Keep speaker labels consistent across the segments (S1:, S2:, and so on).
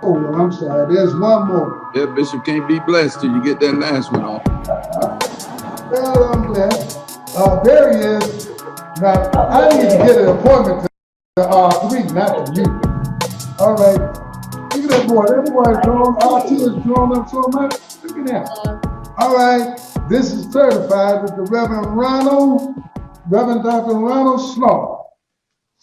S1: Oh, I'm sorry. There's one more.
S2: Yeah, Bishop can't be blessed till you get that last one on.
S1: Well, I'm blessed. There he is. Now, I need to get an appointment to 3, not to you. All right. Look at that boy. That boy is drawn. Our tears drawn up so much. Look at that. All right. This is certified with the Reverend Dr. Ronald Slaw.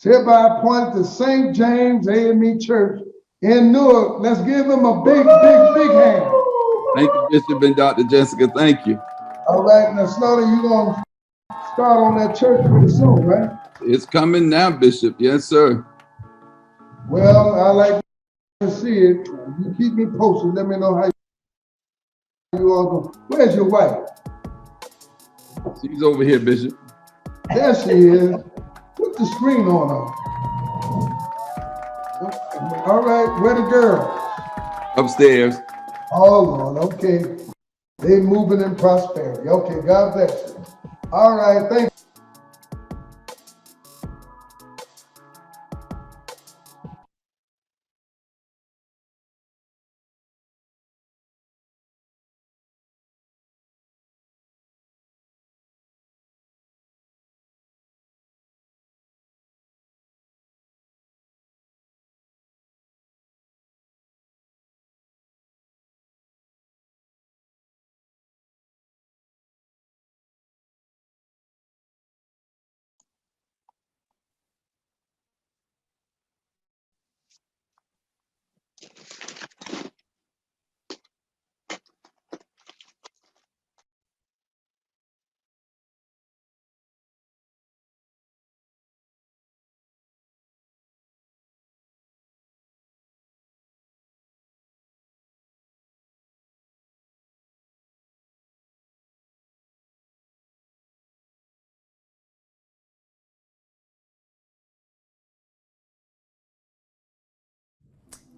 S1: Hereby appointed to St. James AME Church in Newark. Let's give him a big hand.
S2: Thank you, Bishop and Dr. Jessica. Thank you.
S1: All right, now slowly you're going to start on that church pretty soon, right?
S2: It's coming now, Bishop. Yes, sir.
S1: Well, I like to see it. You keep me posted. Let me know how you all go. Where's your wife?
S2: She's over here, Bishop.
S1: There she is. Put the screen on her. All right, where the girls?
S2: Upstairs.
S1: Oh, Lord, okay. They moving in prosperity. Okay, God bless you. All right, thank you.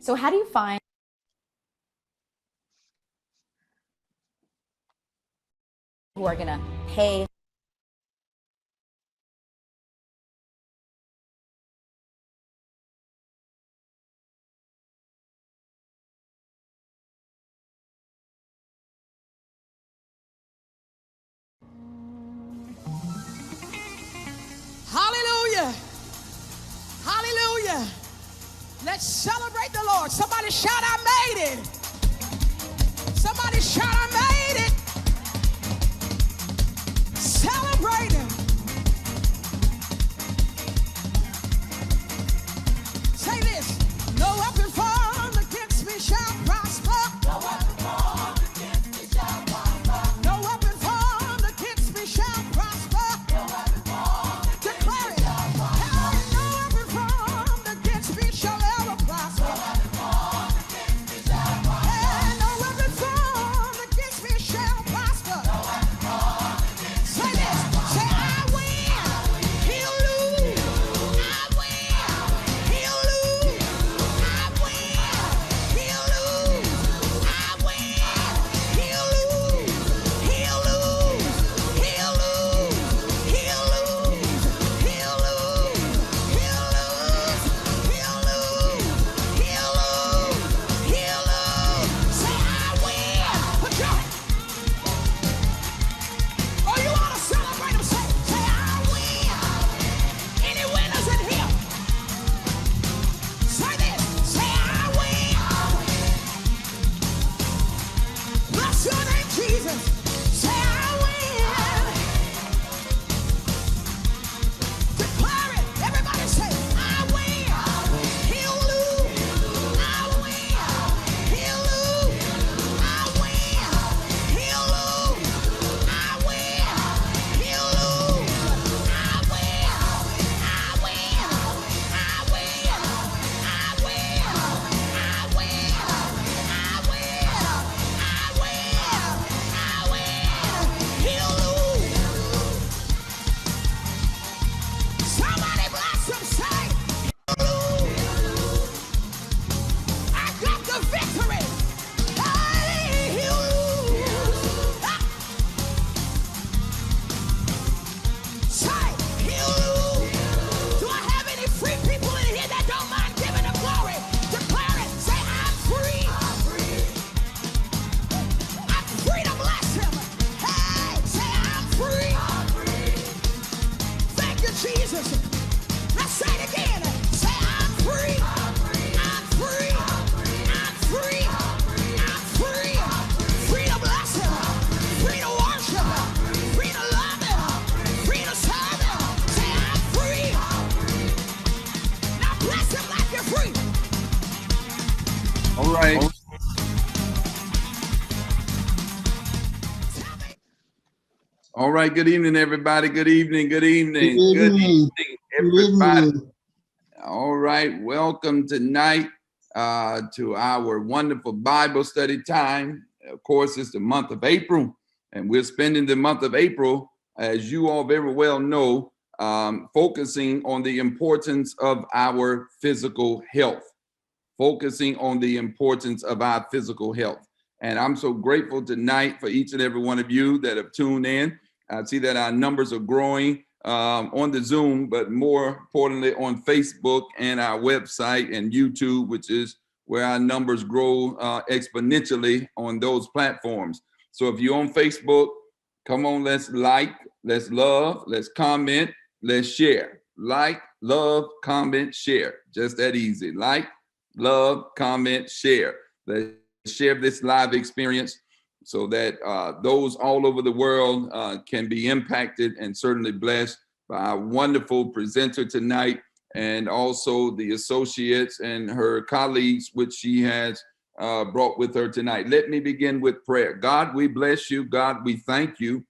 S3: So how do you find who are going to pay?
S4: Hallelujah. Hallelujah. Let's celebrate the Lord. Somebody shout, I made it. Somebody shout, I made it. Celebrate Him. Say this. No weapon formed against me shall prosper. No weapon formed against me shall prosper. No weapon formed against me shall prosper. No weapon formed declare it. No weapon formed against me shall ever prosper. No weapon formed against me shall prosper. No weapon formed against Bless him like you're free.
S2: All right. All right. Good evening, everybody. Good evening. Good evening. Good evening, everybody. All right. Welcome tonight to our wonderful Bible study time. Of course, it's the month of April, and we're spending the month of April, as you all very well know, focusing on the importance of our physical health. Focusing on the importance of our physical health. And I'm so grateful tonight for each and every one of you that have tuned in. I see that our numbers are growing on the Zoom, but more importantly on Facebook and our website and YouTube, which is where our numbers grow exponentially on those platforms. So if you're on Facebook, come on, let's like, let's love, let's comment, let's share. Like, love, comment, share. Just that easy. Like, love, comment, share. Let's share this live experience so that those all over the world can be impacted and certainly blessed by our wonderful presenter tonight, and also the associates and her colleagues, which she has brought with her tonight. Let me begin with prayer. God, we bless you. God, we thank you.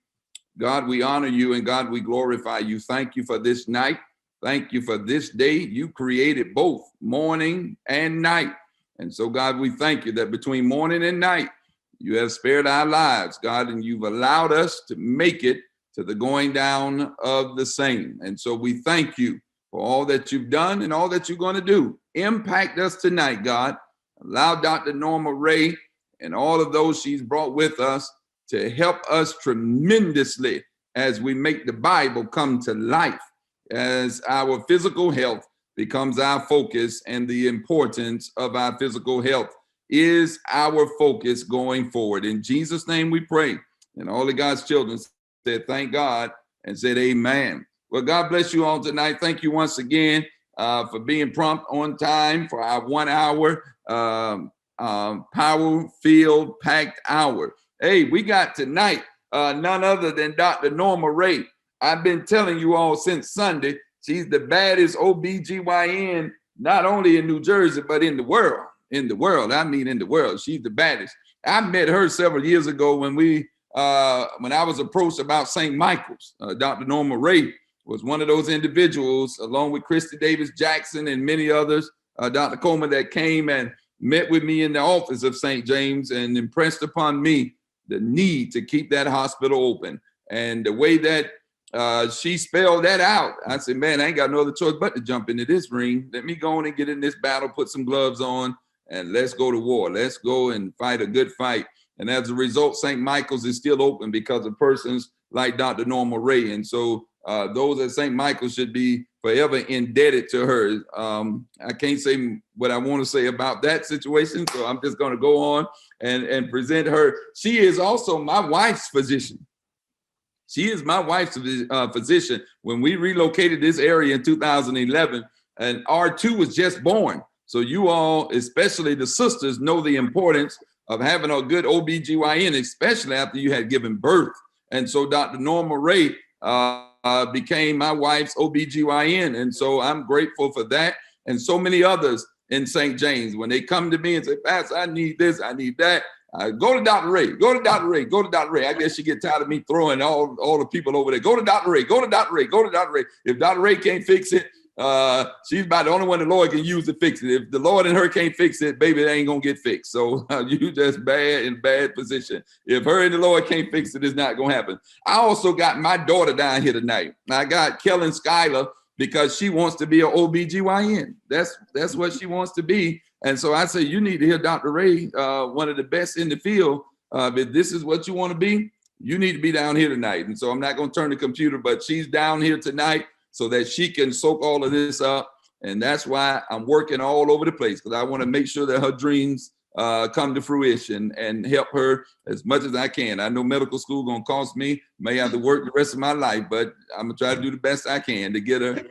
S2: God, we honor you, and God, we glorify you. Thank you for this night. Thank you for this day. You created both morning and night. And so, God, we thank you that between morning and night, you have spared our lives, God, and you've allowed us to make it to the going down of the same. And so we thank you for all that you've done and all that you're going to do. Impact us tonight, God. Allow Dr. Norma Ray and all of those she's brought with us to help us tremendously as we make the Bible come to life, as our physical health becomes our focus, and the importance of our physical health is our focus going forward. In Jesus' name we pray. And all of God's children said, thank God, and said, amen. Well, God bless you all tonight. Thank you once again for being prompt on time for our 1 hour power-filled packed hour. Hey, we got tonight none other than Dr. Norma Ray. I've been telling you all since Sunday, she's the baddest OBGYN, not only in New Jersey, but in the world. In the world, I mean in the world. She's the baddest. I met her several years ago when I was approached about St. Michael's. Dr. Norma Ray was one of those individuals, along with Christy Davis Jackson and many others, Dr. Coleman, that came and met with me in the office of St. James and impressed upon me the need to keep that hospital open. And the way that she spelled that out, I said, man, I ain't got no other choice but to jump into this ring. Let me go on and get in this battle, put some gloves on, and let's go to war. Let's go and fight a good fight. And as a result, St. Michael's is still open because of persons like Dr. Norma Ray. And so those at St. Michael's should be forever indebted to her. I can't say what I want to say about that situation, so I'm just going to go on and present her. She is also my wife's physician. She is my wife's physician. When we relocated this area in 2011, and R2 was just born. So you all, especially the sisters, know the importance of having a good OBGYN, especially after you had given birth. And so Dr. Norma Ray became my wife's OBGYN. And so I'm grateful for that. And so many others in St. James, when they come to me and say, Pastor, I need this, I need that. Go to Dr. Ray, go to Dr. Ray, go to Dr. Ray. I guess she get tired of me throwing all the people over there. Go to Dr. Ray, go to Dr. Ray, go to Dr. Ray. If Dr. Ray can't fix it, she's about the only one the Lord can use to fix it. If the Lord and her can't fix it, baby, it ain't gonna get fixed. So you just bad position. If her and the Lord can't fix it, it's not gonna happen. I also got my daughter down here tonight. I got Kellen Schuyler because she wants to be an OBGYN. That's what she wants to be. And so I say, you need to hear Dr. Ray, one of the best in the field. If this is what you want to be, you need to be down here tonight. And so I'm not going to turn the computer, but she's down here tonight so that she can soak all of this up. And that's why I'm working all over the place, because I want to make sure that her dreams come to fruition and help her as much as I can. I know medical school going to cost me, may have to work the rest of my life, but I'm going to try to do the best I can to get her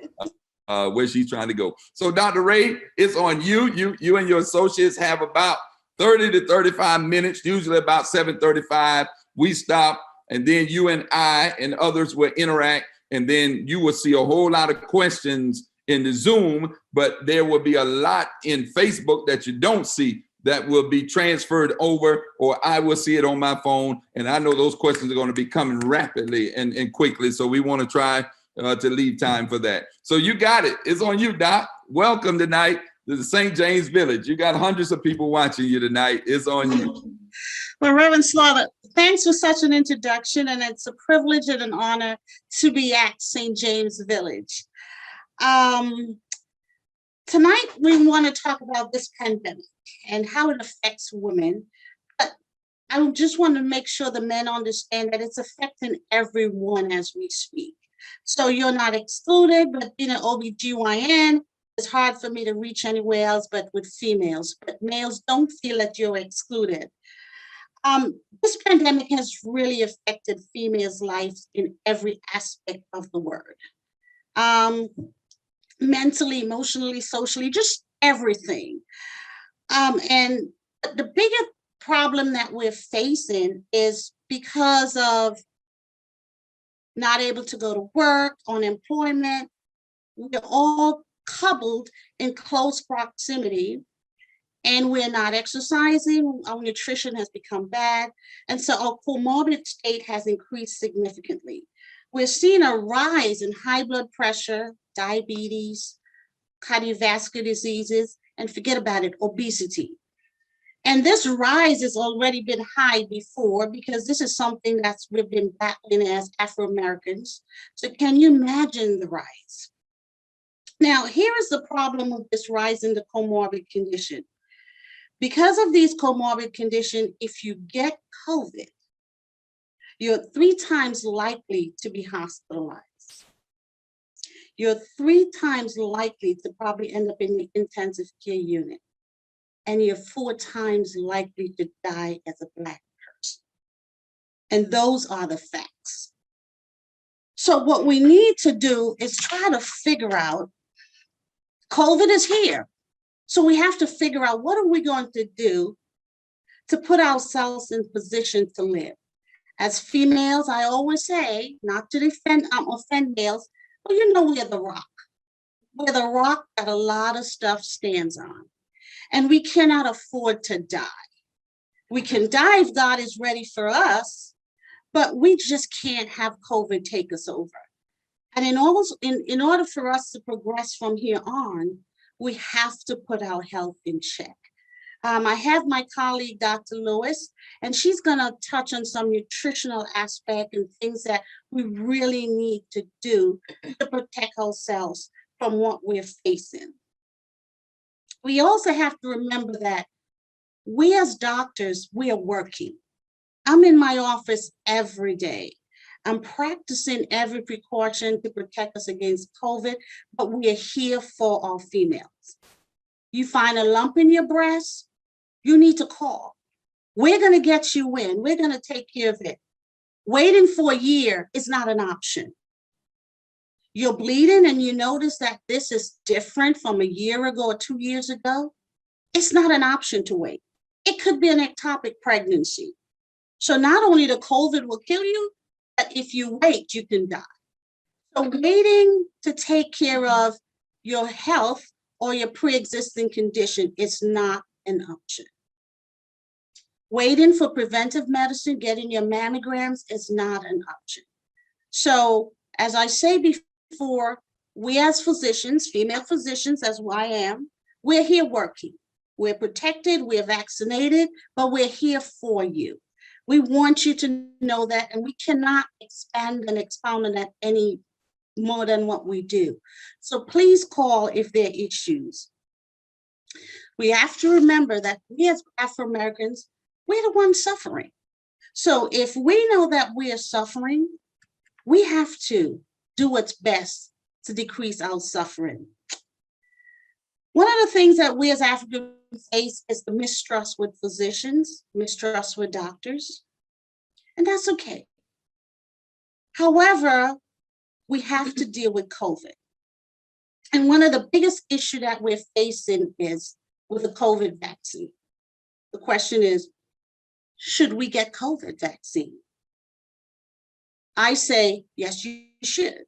S2: where she's trying to go. So Dr. Ray, it's on you. You and your associates have about 30 to 35 minutes, usually about 7:35. We stop, and then you and I and others will interact, and then you will see a whole lot of questions in the Zoom, but there will be a lot in Facebook that you don't see that will be transferred over, or I will see it on my phone. And I know those questions are going to be coming rapidly and quickly. So we want to try to leave time for that. So you got it. It's on you, Doc. Welcome tonight to the St. James Village. You got hundreds of people watching you tonight. It's on you.
S5: Well, Reverend Slaughter, thanks for such an introduction, and it's a privilege and an honor to be at St. James Village. Tonight, we want to talk about this pandemic and how it affects women. But I just want to make sure the men understand that it's affecting everyone as we speak. So you're not excluded, but being an OBGYN, it's hard for me to reach anywhere else but with females. But males, don't feel that you're excluded. This pandemic has really affected females' lives in every aspect of the word. Mentally, emotionally, socially, just everything. And the bigger problem that we're facing is because of not able to go to work, unemployment. We're all coupled in close proximity, and we're not exercising. Our nutrition has become bad. And so our comorbid state has increased significantly. We're seeing a rise in high blood pressure, diabetes, cardiovascular diseases, and forget about it, obesity. And this rise has already been high before, because this is something that's we've been battling as Afro-Americans. So can you imagine the rise? Now, here is the problem with this rise in the comorbid condition. Because of these comorbid conditions, if you get COVID, you're 3 times likely to be hospitalized. You're 3 times likely to probably end up in the intensive care unit. And you're 4 times likely to die as a Black person. And those are the facts. So what we need to do is try to figure out, COVID is here. So we have to figure out, what are we going to do to put ourselves in position to live? As females, I always say, not to offend males, but you know we're the rock. We're the rock that a lot of stuff stands on. And we cannot afford to die. We can die if God is ready for us, but we just can't have COVID take us over. And in order for us to progress from here on, we have to put our health in check. I have my colleague, Dr. Lewis, and she's gonna touch on some nutritional aspect and things that we really need to do to protect ourselves from what we're facing. We also have to remember that we as doctors, we are working. I'm in my office every day. I'm practicing every precaution to protect us against COVID, but we are here for our females. You find a lump in your breast, you need to call. We're gonna get you in, we're gonna take care of it. Waiting for a year is not an option. You're bleeding and you notice that this is different from a year ago or 2 years ago, it's not an option to wait. It could be an ectopic pregnancy. So not only the COVID will kill you, but if you wait, you can die. So waiting to take care of your health or your pre-existing condition is not an option. Waiting for preventive medicine, getting your mammograms is not an option. So as I say before, we as physicians, female physicians, as I am, we're here working. We're protected, we're vaccinated, but we're here for you. We want you to know that, and we cannot expand and expound on that any more than what we do. So please call if there are issues. We have to remember that we as Afro-Americans, we're the ones suffering. So if we know that we are suffering, we have to do what's best to decrease our suffering. One of the things that we as Africans face is the mistrust with physicians, mistrust with doctors, and that's okay. However, we have to deal with COVID. And one of the biggest issues that we're facing is with the COVID vaccine. The question is, should we get COVID vaccine? I say, yes, you should.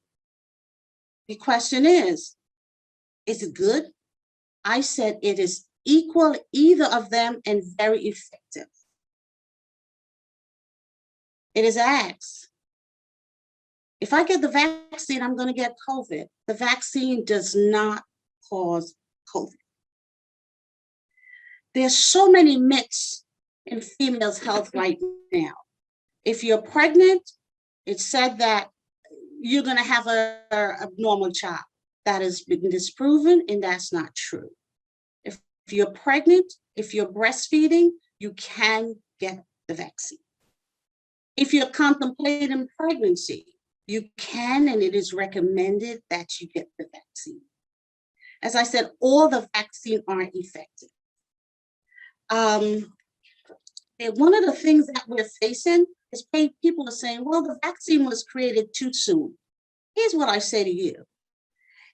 S5: The question is, Is it good? I said it is equal, either of them, and very effective. It is asked. If I get the vaccine, I'm going to get COVID. The vaccine does not cause COVID. There's so many myths in females' health right now. If you're pregnant, it's said that you're going to have a abnormal child. That has been disproven, and that's not true. If you're pregnant, if you're breastfeeding, you can get the vaccine. If you're contemplating pregnancy, you can, and it is recommended that you get the vaccine. As I said, all the vaccines aren't effective. And one of the things that we're facing is people are saying, well, the vaccine was created too soon. Here's what I say to you.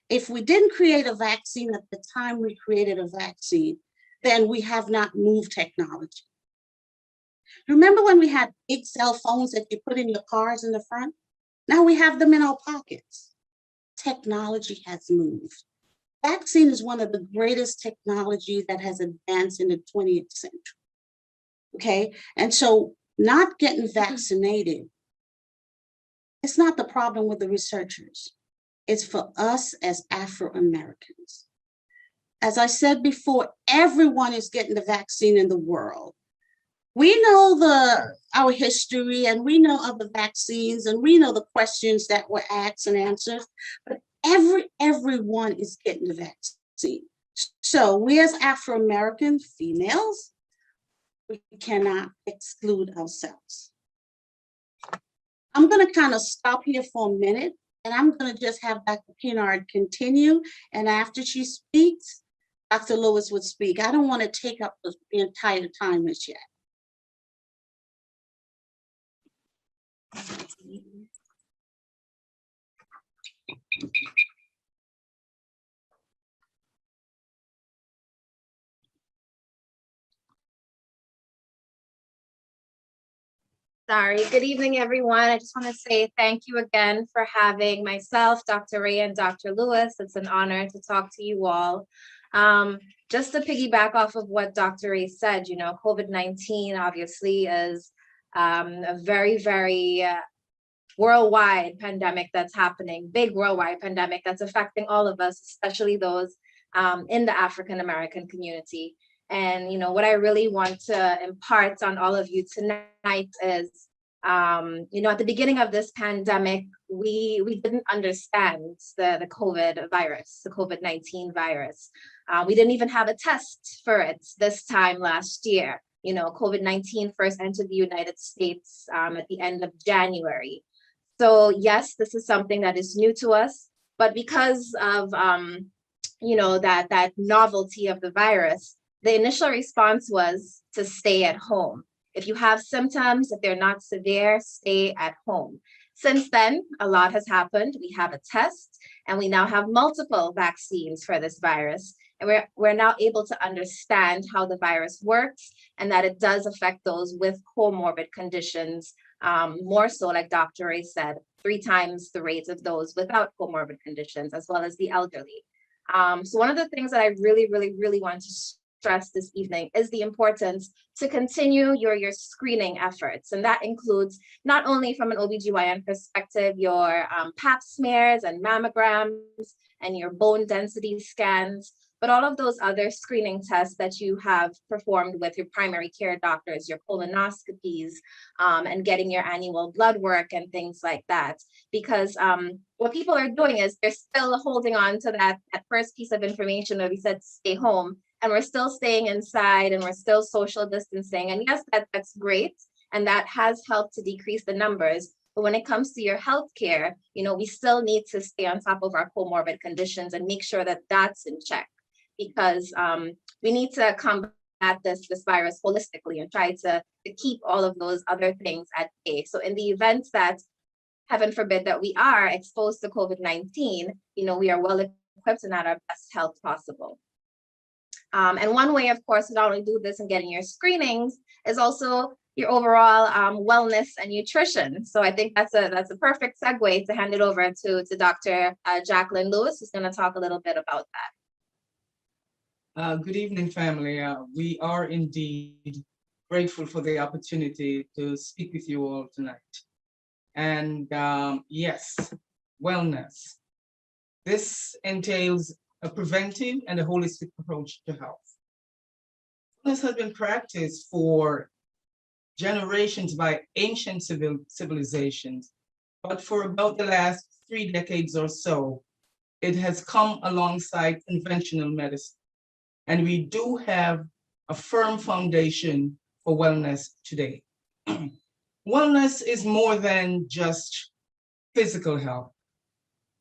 S5: If we didn't create a vaccine at the time we created a vaccine, then we have not moved technology. Remember when we had big cell phones that you put in your cars in the front? Now we have them in our pockets. Technology has moved. Vaccine is one of the greatest technology that has advanced in the 20th century. Okay, and so not getting vaccinated, it's not the problem with the researchers. It's for us as Afro-Americans. As I said before, everyone is getting the vaccine in the world. We know our history, and we know of the vaccines, and we know the questions that were asked and answered, but everyone is getting the vaccine. So we as Afro-American females, we cannot exclude ourselves. I'm going to kind of stop here for a minute, and I'm going to just have Dr. Kennard continue, and after she speaks, Dr. Lewis would speak. I don't want to take up the entire time as yet.
S6: Sorry. Good evening, everyone. I just want to say thank you again for having myself, Dr. Ray, and Dr. Lewis. It's an honor to talk to you all. Just to piggyback off of what Dr. Ray said, you know, COVID-19 obviously is a very, very worldwide pandemic that's happening, big worldwide pandemic that's affecting all of us, especially those in the African American community. And, you know, what I really want to impart on all of you tonight is, you know, at the beginning of this pandemic, we didn't understand the COVID virus, the COVID-19 virus. We didn't even have a test for it this time last year. You know, COVID-19 first entered the United States at the end of January. So yes, this is something that is new to us, but because of, you know, that novelty of the virus, the initial response was to stay at home. If you have symptoms, if they're not severe, stay at home. Since then, a lot has happened. We have a test, and we now have multiple vaccines for this virus. And we're now able to understand how the virus works and that it does affect those with comorbid conditions, more so, like Dr. Ray said, 3 times the rate of those without comorbid conditions, as well as the elderly. So one of the things that I really, really, really want to stress this evening is the importance to continue your screening efforts. And that includes not only from an OBGYN perspective, your pap smears and mammograms and your bone density scans, but all of those other screening tests that you have performed with your primary care doctors, your colonoscopies, and getting your annual blood work and things like that. Because what people are doing is they're still holding on to that first piece of information where we said stay home, and we're still staying inside and we're still social distancing. And yes, that's great. And that has helped to decrease the numbers. But when it comes to your healthcare, you know, we still need to stay on top of our comorbid conditions and make sure that that's in check, because we need to combat this virus holistically and try to keep all of those other things at bay. So in the event that, heaven forbid, that we are exposed to COVID-19, you know, we are well equipped and at our best health possible. And one way, of course, to not only do this and getting your screenings is also your overall wellness and nutrition. So I think that's a perfect segue to hand it over to Dr. Jacqueline Lewis, who's going to talk a little bit about that.
S7: Good evening, family. We are indeed grateful for the opportunity to speak with you all tonight. And yes, wellness. This entails a preventive and a holistic approach to health. Wellness has been practiced for generations by ancient civilizations, but for about the last 3 decades or so, it has come alongside conventional medicine. And we do have a firm foundation for wellness today. Wellness is more than just physical health.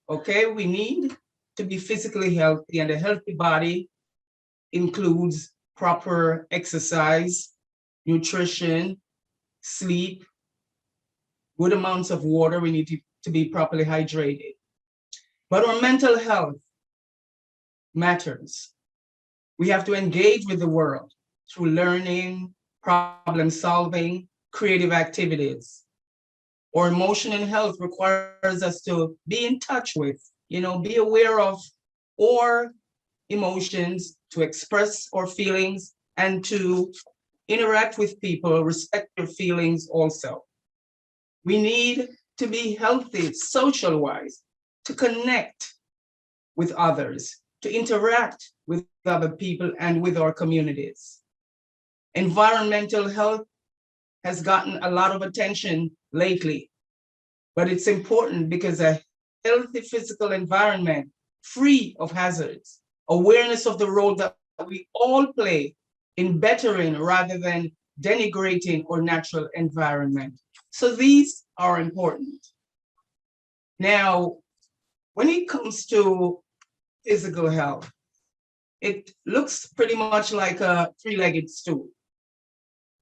S7: Okay, we need to be physically healthy, and a healthy body includes proper exercise, nutrition, sleep, good amounts of water. We need to be properly hydrated. But our mental health matters. We have to engage with the world through learning, problem solving, creative activities. Our emotional health requires us to be in touch with, be aware of our emotions, to express our feelings, and to interact with people, respect their feelings also. We need to be healthy social-wise, to connect with others, to interact with other people and with our communities. Environmental health has gotten a lot of attention lately, but it's important because a healthy physical environment free of hazards, awareness of the role that we all play in bettering rather than denigrating our natural environment. So these are important. Now, when it comes to physical health, it looks pretty much like a three-legged stool.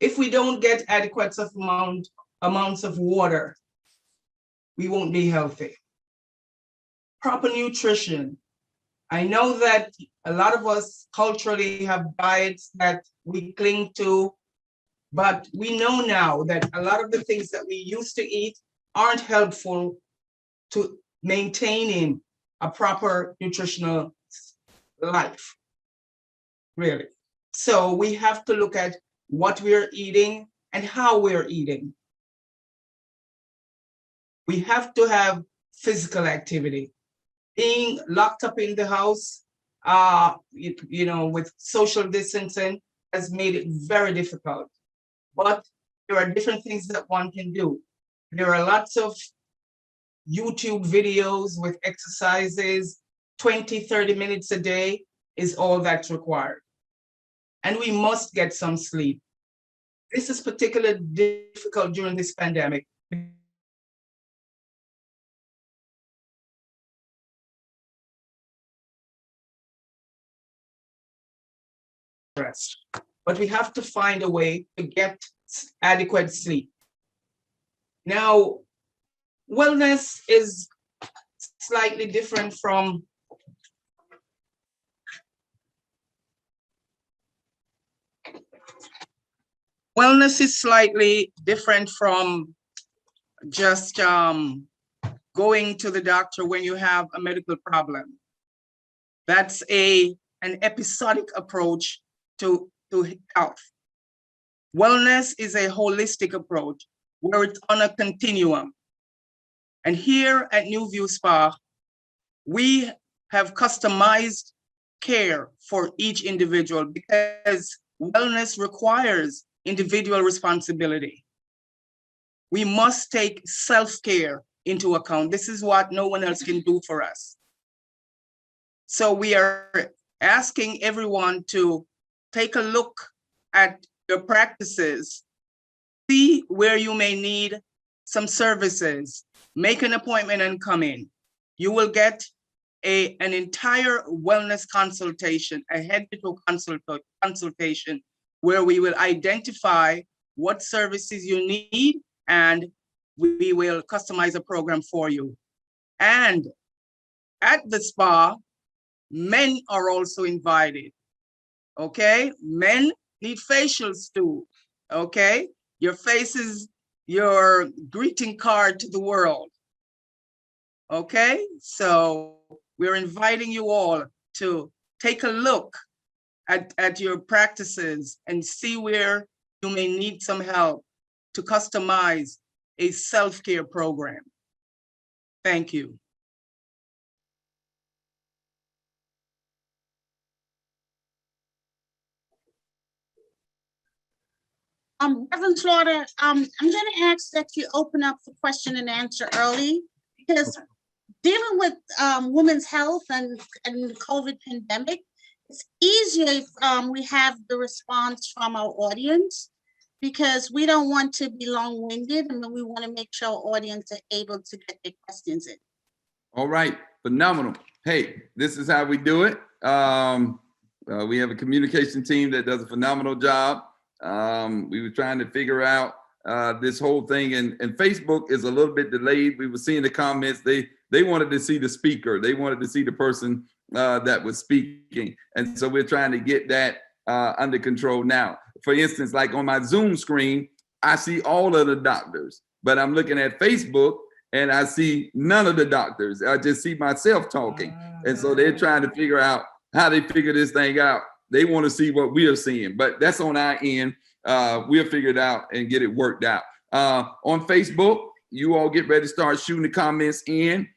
S7: If we don't get adequate amounts of water, we won't be healthy. Proper nutrition. I know that a lot of us culturally have diets that we cling to, but we know now that a lot of the things that we used to eat aren't helpful to maintaining a proper nutritional life, really. So we have to look at what we're eating and how we're eating. We have to have physical activity. Being locked up in the house, with social distancing has made it very difficult. But there are different things that one can do. There are lots of YouTube videos with exercises, 20, 30 minutes a day is all that's required. And we must get some sleep. This is particularly difficult during this pandemic. But we have to find a way to get adequate sleep. Now, wellness is slightly different from just going to the doctor when you have a medical problem. That's an episodic approach to health. Wellness is a holistic approach where it's on a continuum. And here at New View Spa, we have customized care for each individual because wellness requires individual responsibility. We must take self-care into account. This is what no one else can do for us. So we are asking everyone to take a look at your practices, see where you may need some services, make an appointment and come in. You will get an entire wellness consultation, a head-to-toe consultation, where we will identify what services you need and we will customize a program for you. And at the spa, men are also invited, okay? Men need facials too, okay? Your face is your greeting card to the world, okay? So we're inviting you all to take a look at your practices and see where you may need some help to customize a self-care program. Thank you.
S5: Reverend Slaughter, I'm going to ask that you open up for question and answer early, because dealing with women's health and the COVID pandemic, it's easier if we have the response from our audience, because we don't want to be long-winded, and we want to make sure our audience are able to get their questions in.
S2: All right, phenomenal. Hey, this is how we do it. We have a communication team that does a phenomenal job. We were trying to figure out this whole thing, and Facebook is a little bit delayed. We were seeing the comments. They wanted to see the speaker. They wanted to see the person that was speaking. And so we're trying to get that under control now. For instance, like on my Zoom screen, I see all of the doctors, but I'm looking at Facebook and I see none of the doctors. I just see myself talking. And so they're trying to figure out how they figure this thing out. They want to see what we are seeing, but that's on our end. We'll figure it out and get it worked out. On Facebook, you all get ready to start shooting the comments in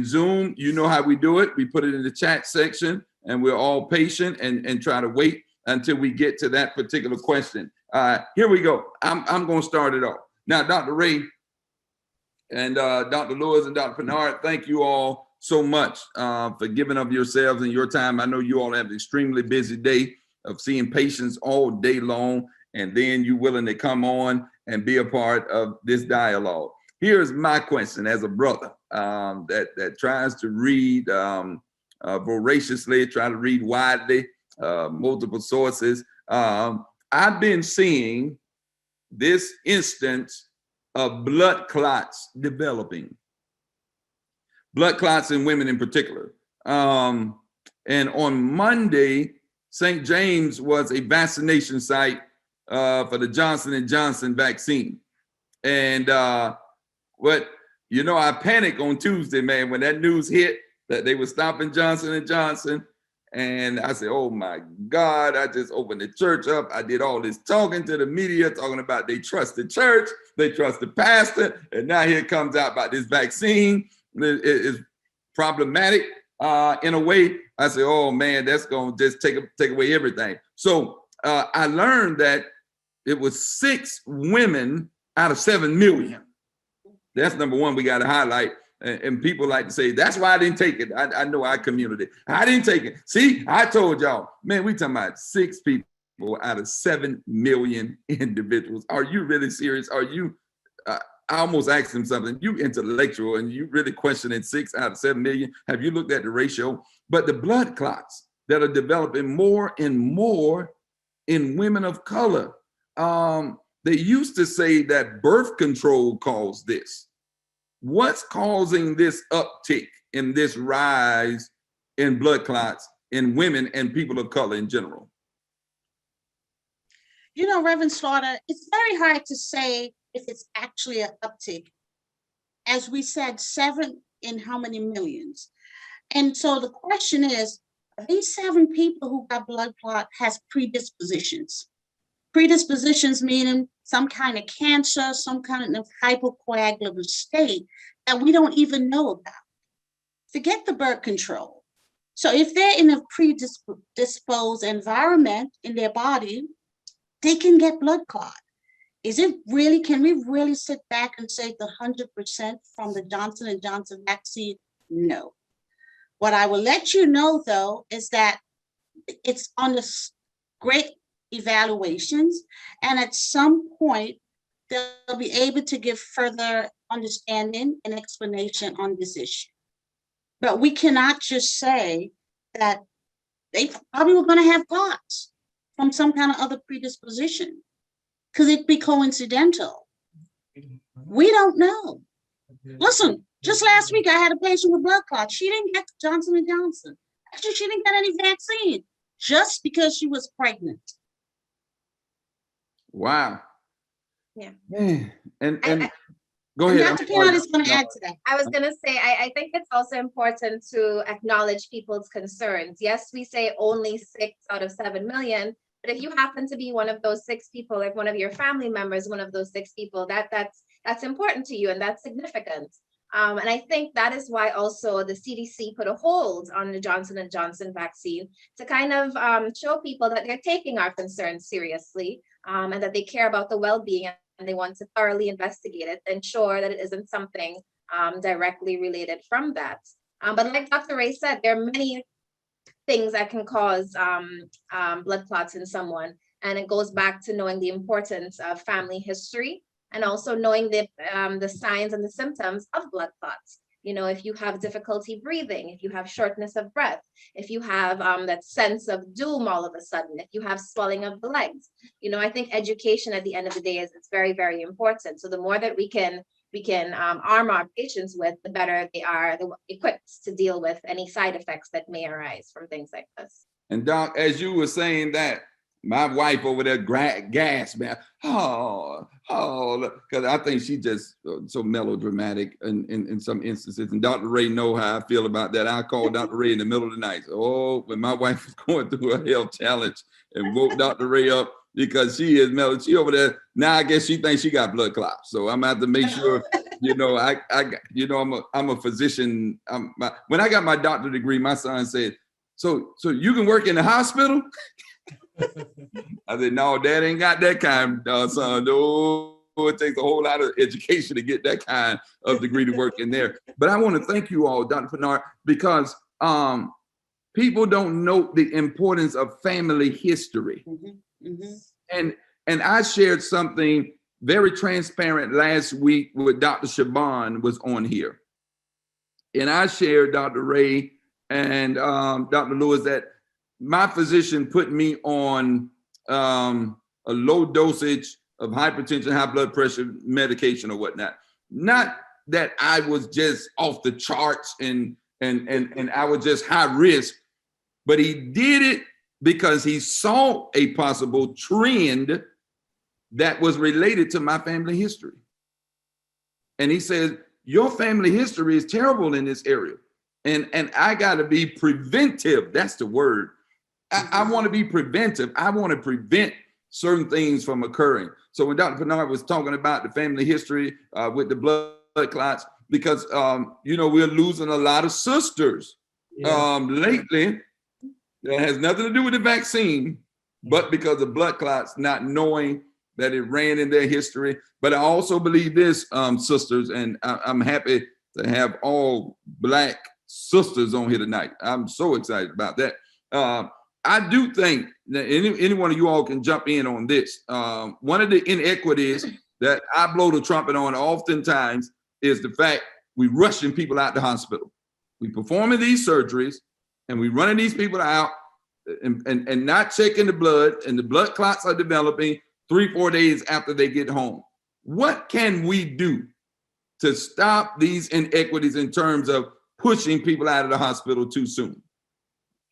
S2: Zoom. You know how we do it. We put it in the chat section, and we're all patient and try to wait until we get to that particular question. Here we go. I'm going to start it off. Now, Dr. Ray and Dr. Lewis and Dr. Pinard, thank you all so much for giving of yourselves and your time. I know you all have an extremely busy day of seeing patients all day long, and then you willing to come on and be a part of this dialogue. Here's my question as a brother that tries to read voraciously, try to read widely, multiple sources. I've been seeing this instance of blood clots developing. Blood clots in women in particular. And on Monday, St. James was a vaccination site for the Johnson & Johnson vaccine. And I panicked on Tuesday, man, when that news hit that they were stopping Johnson & Johnson. And I said, oh my God, I just opened the church up. I did all this talking to the media, talking about they trust the church, they trust the pastor. And now here it comes out about this vaccine. It is problematic in a way. I said, oh man, that's going to just take away everything. So I learned that it was 6 women out of 7 million. That's number one we got to highlight. And people like to say, that's why I didn't take it. I know our community. I didn't take it. See, I told y'all, man, we talking about 6 people out of 7 million individuals. Are you really serious? Are you, I almost asked him something. You intellectual and you really questioning 6 out of 7 million. Have you looked at the ratio? But the blood clots that are developing more and more in women of color. They used to say that birth control caused this. What's causing this uptick in this rise in blood clots in women and people of color in general?
S5: You know, Reverend Slaughter, it's very hard to say if it's actually an uptick. As we said, 7 in how many millions? And so the question is, are these 7 people who got blood clot has predispositions? Predispositions meaning some kind of cancer, some kind of hypocoagulable state that we don't even know about. Forget the birth control. So if they're in a predisposed environment in their body, they can get blood clot. Is it really, can we really sit back and say the 100% from the Johnson & Johnson vaccine? No. What I will let you know though, is that it's on this great evaluations, and at some point they'll be able to give further understanding and explanation on this issue. But we cannot just say that they probably were going to have clots from some kind of other predisposition, because it'd be coincidental. We don't know. Listen, just last week I had a patient with blood clots. She didn't get Johnson & Johnson. Actually, she didn't get any vaccine just because she was pregnant.
S2: Wow.
S6: Yeah.
S2: Man. And Go
S5: And
S2: ahead.
S5: Dr. Pinard is going to add to that.
S6: I was going to say, I think it's also important to acknowledge people's concerns. Yes, we say only 6 out of 7 million, but if you happen to be one of those 6 people, if one of your family members, one of those 6 people, that's important to you and that's significant. And I think that is why also the CDC put a hold on the Johnson & Johnson vaccine to kind of show people that they're taking our concerns seriously, and that they care about the well-being, and they want to thoroughly investigate it, ensure that it isn't something directly related from that. But like Dr. Ray said, there are many things that can cause blood clots in someone. And it goes back to knowing the importance of family history and also knowing the signs and the symptoms of blood clots. You know, if you have difficulty breathing, if you have shortness of breath, if you have that sense of doom all of a sudden, if you have swelling of the legs, you know, I think education at the end of the day is very, very important. So the more that we can arm our patients with, the better they are equipped to deal with any side effects that may arise from things like this.
S2: And Doc, as you were saying that, my wife over there gasped, man. Oh, because I think she just so melodramatic in some instances. And Dr. Ray know how I feel about that. I called Dr. Ray in the middle of the night. Oh, when my wife was going through a health challenge and woke Dr. Ray up because she is mellow. She over there now. I guess she thinks she got blood clots. So I'm gonna have to make sure. You know, I'm a physician. When I got my doctorate degree, my son said, "So you can work in the hospital?" I said, "No, Dad ain't got that kind, son. No, it takes a whole lot of education to get that kind of degree to work in there." But I want to thank you all, Dr. Pinard, because people don't know the importance of family history.
S5: Mm-hmm. Mm-hmm.
S2: And I shared something very transparent last week with Dr. Shaban was on here. And I shared, Dr. Ray and Dr. Lewis, that my physician put me on a low dosage of hypertension, high blood pressure medication or whatnot. Not that I was just off the charts and I was just high risk, but he did it because he saw a possible trend that was related to my family history. And he said, your family history is terrible in this area. And I got to be preventive. That's the word. I want to be preventive. I want to prevent certain things from occurring. So when Dr. Pinard was talking about the family history with the blood clots, because, you know, we're losing a lot of sisters lately. That has nothing to do with the vaccine, but because of blood clots, not knowing that it ran in their history. But I also believe this, sisters, and I'm happy to have all Black sisters on here tonight. I'm so excited about that. I do think that any one of you all can jump in on this. One of the inequities that I blow the trumpet on oftentimes is the fact we rushing people out the hospital. We performing these surgeries and we running these people out and not checking the blood, and the blood clots are developing 3-4 days after they get home. What can we do to stop these inequities in terms of pushing people out of the hospital too soon?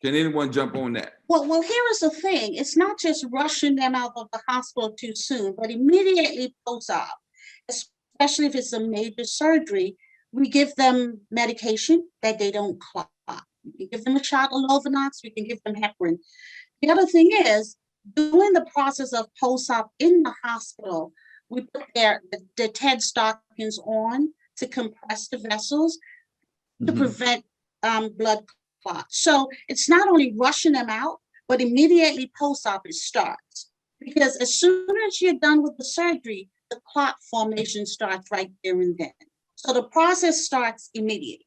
S2: Can anyone jump on that?
S5: Well, here is the thing. It's not just rushing them out of the hospital too soon, but immediately post-op, especially if it's a major surgery, we give them medication that they don't clot. We can give them a shot of Lovenox, we can give them heparin. The other thing is, during the process of post-op in the hospital, we put the TED stockings on to compress the vessels to prevent blood clots. So it's not only rushing them out, but immediately post-op it starts. Because as soon as you're done with the surgery, the clot formation starts right there and then. So the process starts immediately.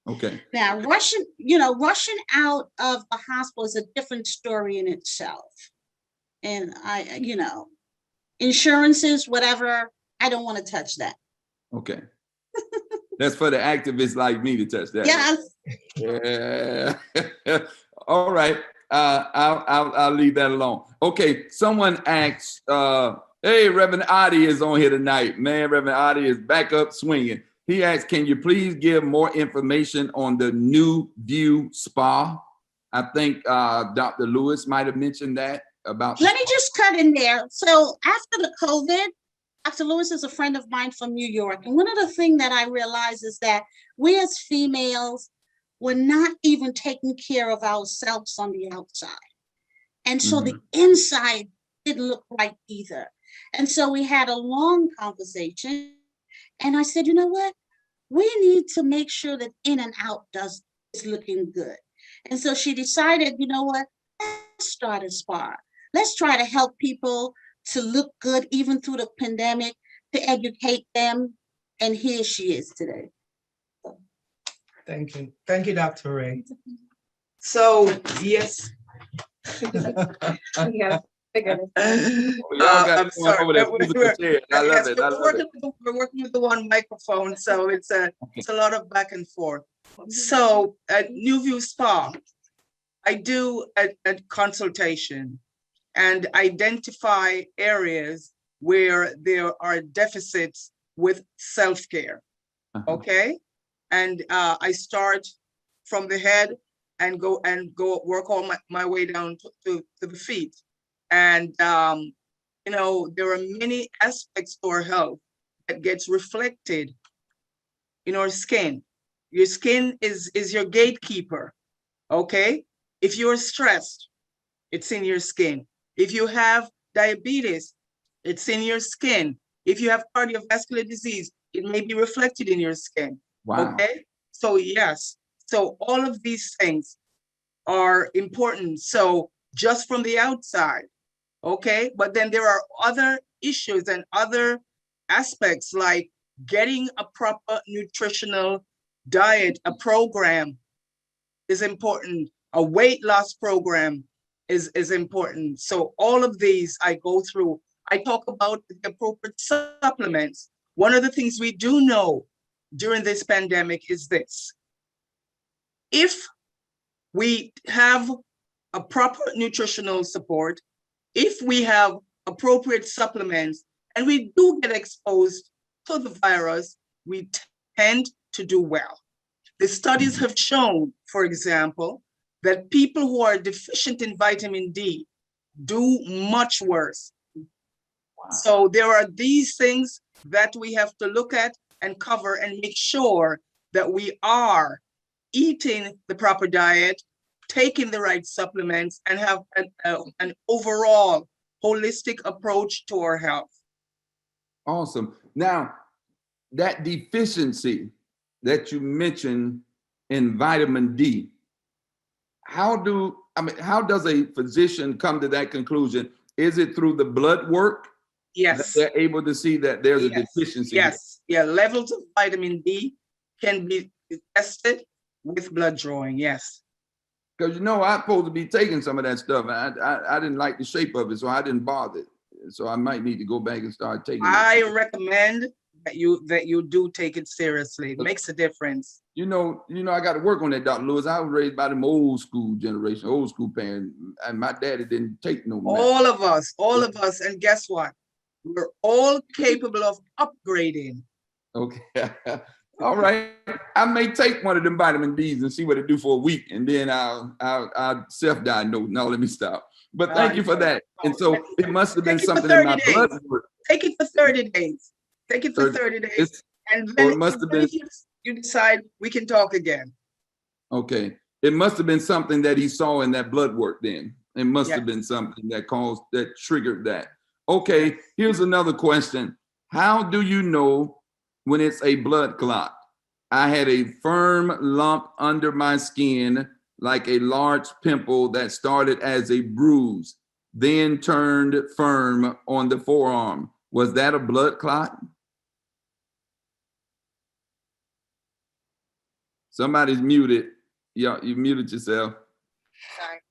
S2: Okay.
S5: Now, rushing out of the hospital is a different story in itself. And insurances, whatever, I don't want to touch that.
S2: Okay. That's for the activists like me to touch that.
S5: Yes.
S2: Yeah. All right. I'll leave that alone. Okay. Someone asked, hey, Reverend Adi is on here tonight. Man, Reverend Adi is back up swinging. He asked, can you please give more information on the New View Spa? I think Dr. Lewis might have mentioned that about.
S5: Let me just cut in there. So after the COVID, Dr. Lewis is a friend of mine from New York. And one of the things that I realized is that we as females were not even taking care of ourselves on the outside. And so the inside didn't look right either. And so we had a long conversation. And I said, you know what? We need to make sure that in and out is looking good. And so she decided, you know what? Let's start a spa. Let's try to help people to look good even through the pandemic, to educate them. And here she is today.
S7: Thank you. Thank you, Dr. Ray. So, yes.
S6: Yeah, figure this out.
S2: We all got
S7: I'm
S2: going
S7: sorry.
S2: over that musical chair. I love
S7: Yes,
S2: it. I love it.
S7: we're working with the one microphone, so it's a lot of back and forth. So at New View Spa, I do a consultation and identify areas where there are deficits with self-care. Okay, and I start from the head and go work all my way down to the feet. And you know, there are many aspects to our health that gets reflected in our skin. Your skin is your gatekeeper. Okay, if you're stressed, it's in your skin. If you have diabetes, it's in your skin. If you have cardiovascular disease, it may be reflected in your skin.
S2: Wow.
S7: Okay, so yes, so all of these things are important. So just from the outside, okay, but then there are other issues and other aspects like getting a proper nutritional diet, a program is important. A weight loss program is important. So all of these I go through. I talk about the appropriate supplements. One of the things we do know during this pandemic is this. If we have a proper nutritional support, if we have appropriate supplements, and we do get exposed to the virus, we tend to do well. The studies have shown, for example, that people who are deficient in vitamin D do much worse. Wow. So there are these things that we have to look at and cover and make sure that we are eating the proper diet, taking the right supplements, and have an overall holistic approach to our health.
S2: Awesome. Now, that deficiency that you mentioned in vitamin D, how does a physician come to that conclusion? Is it through the blood work?
S7: Yes.
S2: That they're able to see that there's a deficiency?
S7: Yes. Yeah. Levels of vitamin D can be tested with blood drawing. Yes.
S2: Because you know, I'm supposed to be taking some of that stuff. I didn't like the shape of it, so I didn't bother. So I might need to go back and start taking it.
S7: I recommend that you do take it seriously. It makes a difference.
S2: You know, I got to work on that, Dr. Lewis. I was raised by them old school generation, old school parents, and my daddy didn't take no medicine.
S7: All of us, and guess what? We're all capable of upgrading.
S2: Okay. All right. I may take one of them vitamin Ds and see what it do for a week, and then I'll self-diagnose. No, let me stop. But thank you for that. And so it must have been something in my blood work.
S7: Take it for 30 days. Take it for 30 days. And then
S2: it must have been,
S7: you decide we can talk again.
S2: Okay. It must have been something that he saw in that blood work then. It must have been something that triggered that. Okay, here's another question. How do you know when it's a blood clot? I had a firm lump under my skin, like a large pimple that started as a bruise, then turned firm on the forearm. Was that a blood clot? Somebody's muted. Yeah, you muted yourself.
S7: Sorry.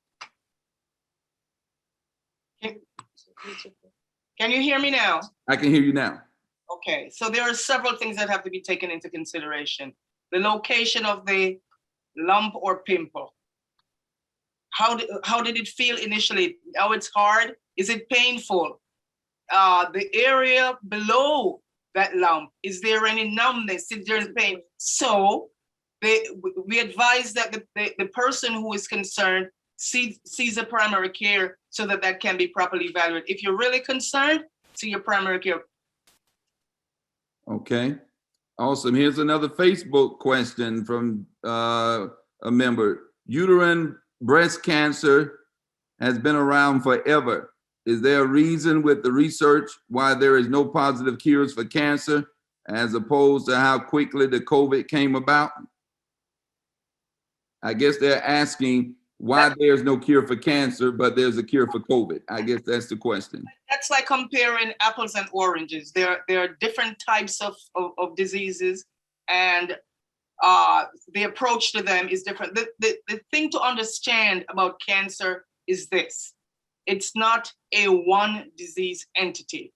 S7: Can you hear me now?
S2: I can hear you now.
S7: Okay, so there are several things that have to be taken into consideration. The location of the lump or pimple. How did it feel initially? Now it's hard. Is it painful? The area below that lump, is there any numbness? Is there pain? So we advise that the person who is concerned sees a primary care so that can be properly evaluated. If you're really concerned, see your primary care.
S2: Okay. Awesome. Here's another Facebook question from a member. Uterine breast cancer has been around forever. Is there a reason with the research why there is no positive cures for cancer as opposed to how quickly the COVID came about? I guess they're asking why there's no cure for cancer, but there's a cure for COVID. I guess that's the question.
S7: That's like comparing apples and oranges. There are different types of diseases, and the approach to them is different. The thing to understand about cancer is this: it's not a one disease entity.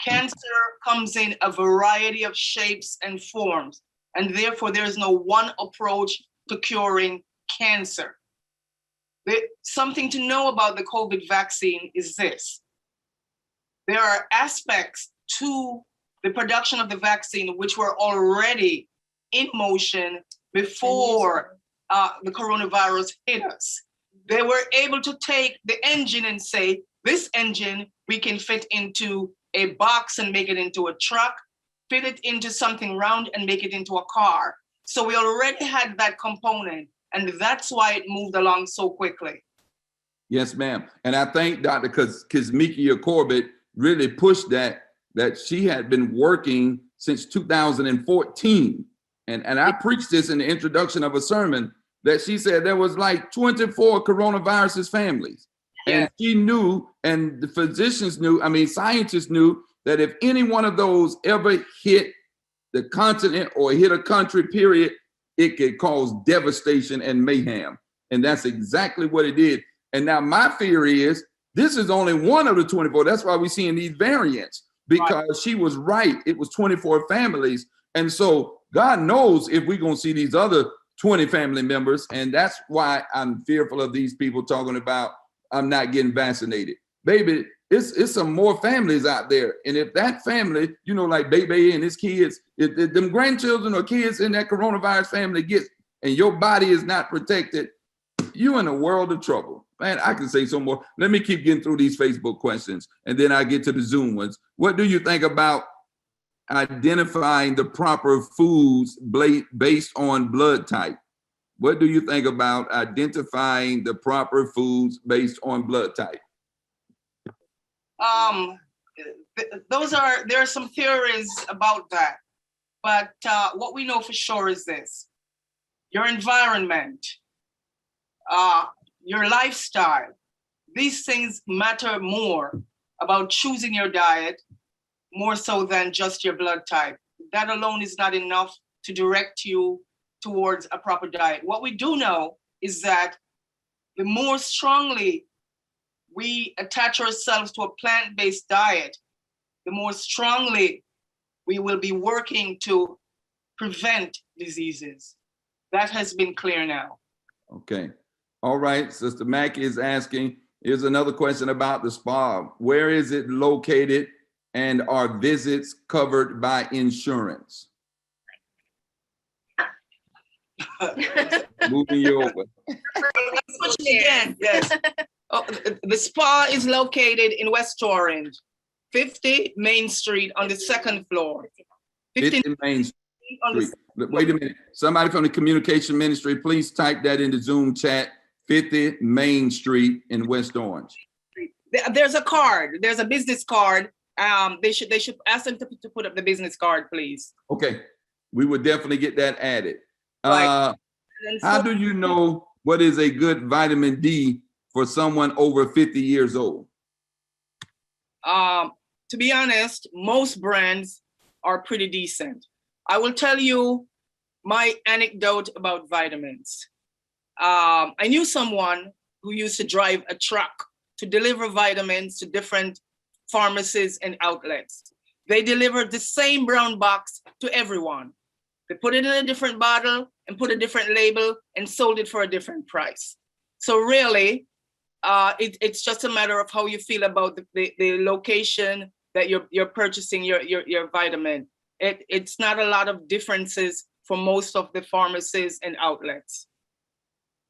S7: Cancer comes in a variety of shapes and forms, and therefore there is no one approach to curing cancer. Something to know about the COVID vaccine is this: there are aspects to the production of the vaccine which were already in motion before the coronavirus hit us. They were able to take the engine and say, this engine we can fit into a box and make it into a truck, fit it into something round and make it into a car. So we already had that component, and that's why it moved along so quickly.
S2: Yes, ma'am. And I think Dr. Kizmikia Corbett really pushed that she had been working since 2014. And I preached this in the introduction of a sermon, that she said there was like 24 coronavirus families. And she knew, and the physicians knew, scientists knew, that if any one of those ever hit the continent or hit a country, period, it could cause devastation and mayhem. And that's exactly what it did. And now my theory is this is only one of the 24. That's why we're seeing these variants, because she was right. It was 24 families. And so God knows if we're going to see these other 20 family members. And that's why I'm fearful of these people talking about I'm not getting vaccinated. Baby, it's some more families out there. And if that family, like Baby and his kids, if them grandchildren or kids in that coronavirus family get, and your body is not protected, you in a world of trouble. Man, I can say some more. Let me keep getting through these Facebook questions, and then I get to the Zoom ones. What do you think about identifying the proper foods based on blood type? What do you think about identifying the proper foods based on blood type?
S7: There are some theories about that, but what we know for sure is this: your environment, your lifestyle, these things matter more about choosing your diet, more so than just your blood type. That alone is not enough to direct you towards a proper diet. What we do know is that the more strongly we attach ourselves to a plant-based diet, the more strongly we will be working to prevent diseases. That has been clear now.
S2: Okay. All right. Sister Mackey is asking, here's another question about the spa. Where is it located, and are visits covered by insurance? Moving you over.
S7: Again, yes. The spa is located in West Orange, 50 Main Street on the second floor.
S2: 50 Main Street. Wait a minute. Somebody from the communication ministry, please type that in the Zoom chat. 50 Main Street in West Orange.
S7: There's a card. There's a business card. They should ask them to put up the business card, please.
S2: Okay. We would definitely get that added.
S7: Right.
S2: How do you know what is a good vitamin D for someone over 50 years old?
S7: To be honest, most brands are pretty decent. I will tell you my anecdote about vitamins. I knew someone who used to drive a truck to deliver vitamins to different pharmacies and outlets. They delivered the same brown box to everyone. They put it in a different bottle and put a different label and sold it for a different price. So really, it's just a matter of how you feel about the location that you're purchasing your vitamin. It's not a lot of differences for most of the pharmacies and outlets.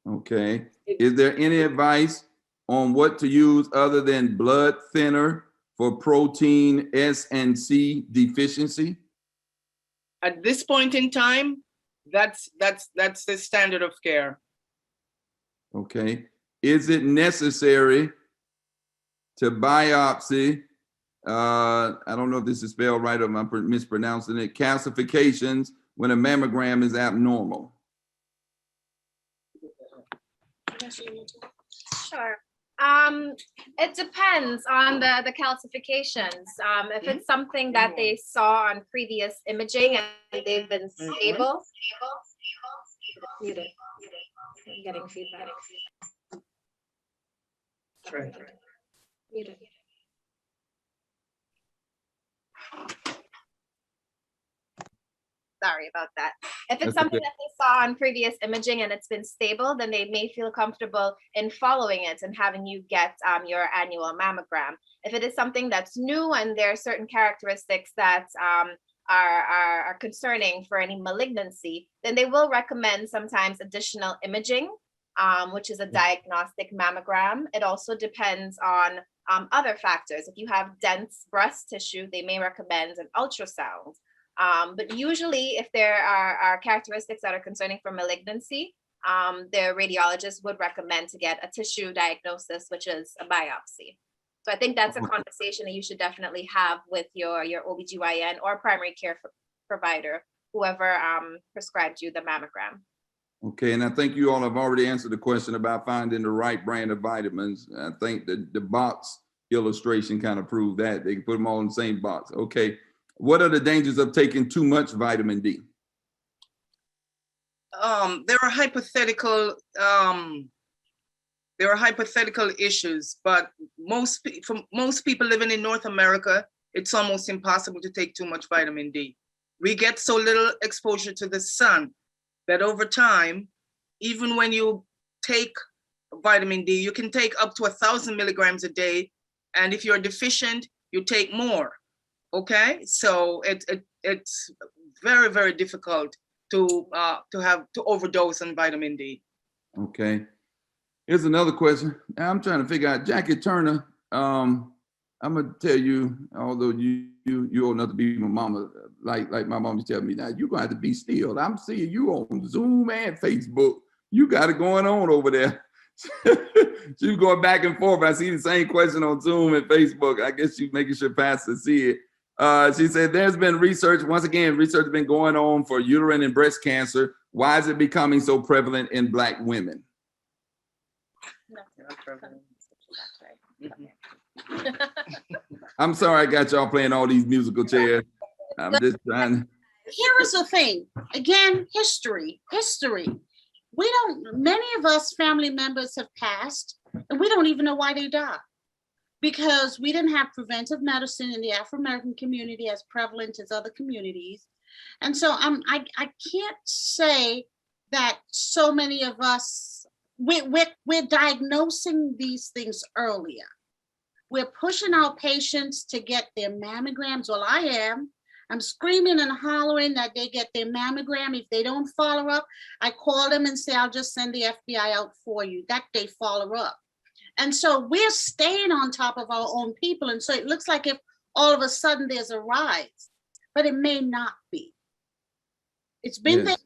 S2: Okay. Is there any advice on what to use other than blood thinner for protein S and C deficiency?
S7: At this point in time, that's the standard of care.
S2: Okay. Is it necessary to biopsy? I don't know if this is spelled right or I'm mispronouncing it. Calcifications when a mammogram is abnormal.
S6: Sure. It depends on the calcifications. If it's something that they saw on previous imaging and they've been stable. Muted. I'm getting feedback.
S7: Right.
S6: Muted. Sorry about that. If it's
S2: That's
S6: something
S2: okay.
S6: that they saw on previous imaging and it's been stable, then they may feel comfortable in following it and having you get your annual mammogram. If it is something that's new and there are certain characteristics that are concerning for any malignancy, then they will recommend sometimes additional imaging, which is a diagnostic mammogram. It also depends on other factors. If you have dense breast tissue, they may recommend an ultrasound. But usually if there are characteristics that are concerning for malignancy, the radiologist would recommend to get a tissue diagnosis, which is a biopsy. So I think that's a conversation that you should definitely have with your OBGYN or primary care provider, whoever prescribed you the mammogram.
S2: Okay, and I think you all have already answered the question about finding the right brand of vitamins. I think the box illustration kind of proved that. They can put them all in the same box. Okay. What are the dangers of taking too much vitamin D?
S7: There are hypothetical issues, but most people living in North America, it's almost impossible to take too much vitamin D. We get so little exposure to the sun that over time, even when you take vitamin D, you can take up to 1,000 milligrams a day, and if you're deficient, you take more. Okay, so it's very, very difficult to overdose on vitamin D.
S2: Okay, here's another question. I'm trying to figure out, Jackie Turner. I'm gonna tell you, although you old enough to be my mama, like my mom used to tell me, now you're gonna have to be still. I'm seeing you on Zoom and Facebook. You got it going on over there. She's going back and forth. I see the same question on Zoom and Facebook. I guess she's making sure pastors see it. She said, there's been research, once again, research has been going on for uterine and breast cancer. Why is it becoming so prevalent in Black women? I'm sorry I got y'all playing all these musical chairs. I'm just trying.
S5: Here is the thing. Again, history. Many of us family members have passed and we don't even know why they died. Because we didn't have preventive medicine in the Afro-American community as prevalent as other communities. And so I can't say that so many of us, we're diagnosing these things earlier. We're pushing our patients to get their mammograms. Well, I am. I'm screaming and hollering that they get their mammogram. If they don't follow up, I call them and say, I'll just send the FBI out for you. That they follow up. And so we're staying on top of our own people. And so it looks like if all of a sudden there's a rise, but it may not be. It's been there,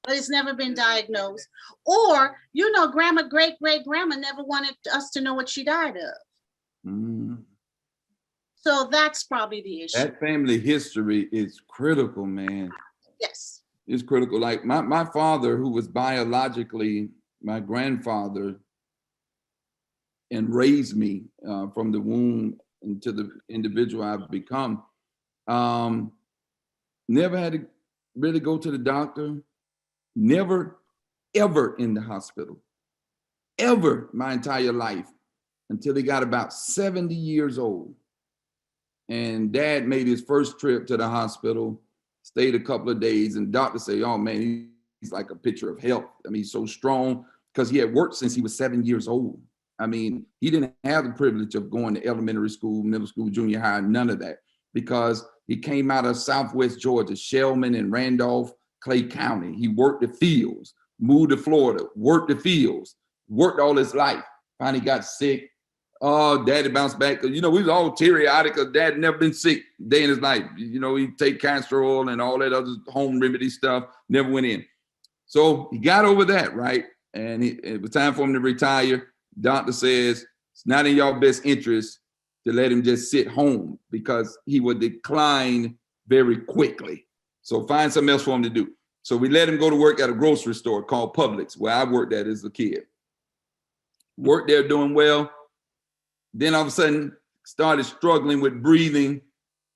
S5: but it's never been diagnosed. Or, great-great-grandma never wanted us to know what she died of.
S2: Mm.
S5: So that's probably the issue.
S2: That family history is critical, man.
S5: Yes.
S2: It's critical. Like my father, who was biologically my grandfather, and raised me from the womb into the individual I've become. Never had to really go to the doctor, never, ever in the hospital, ever my entire life until he got about 70 years old. And Dad made his first trip to the hospital, stayed a couple of days, and doctor say, oh man, he's like a picture of health. I mean, he's so strong because he had worked since he was 7 years old. I mean, he didn't have the privilege of going to elementary school, middle school, junior high, none of that, because he came out of Southwest Georgia, Shellman and Randolph, Clay County. He worked the fields, moved to Florida, worked the fields, worked all his life. Finally got sick, Oh, daddy bounced back. You know, we was all teary-eyed because dad never been sick day in his life. You know, he'd take castor oil and all that other home remedy stuff, never went in. So he got over that, right? And it was time for him to retire. Doctor says, it's not in your best interest to let him just sit home because he would decline very quickly. So find something else for him to do. So we let him go to work at a grocery store called Publix, where I worked at as a kid. Worked there doing well. Then all of a sudden started struggling with breathing.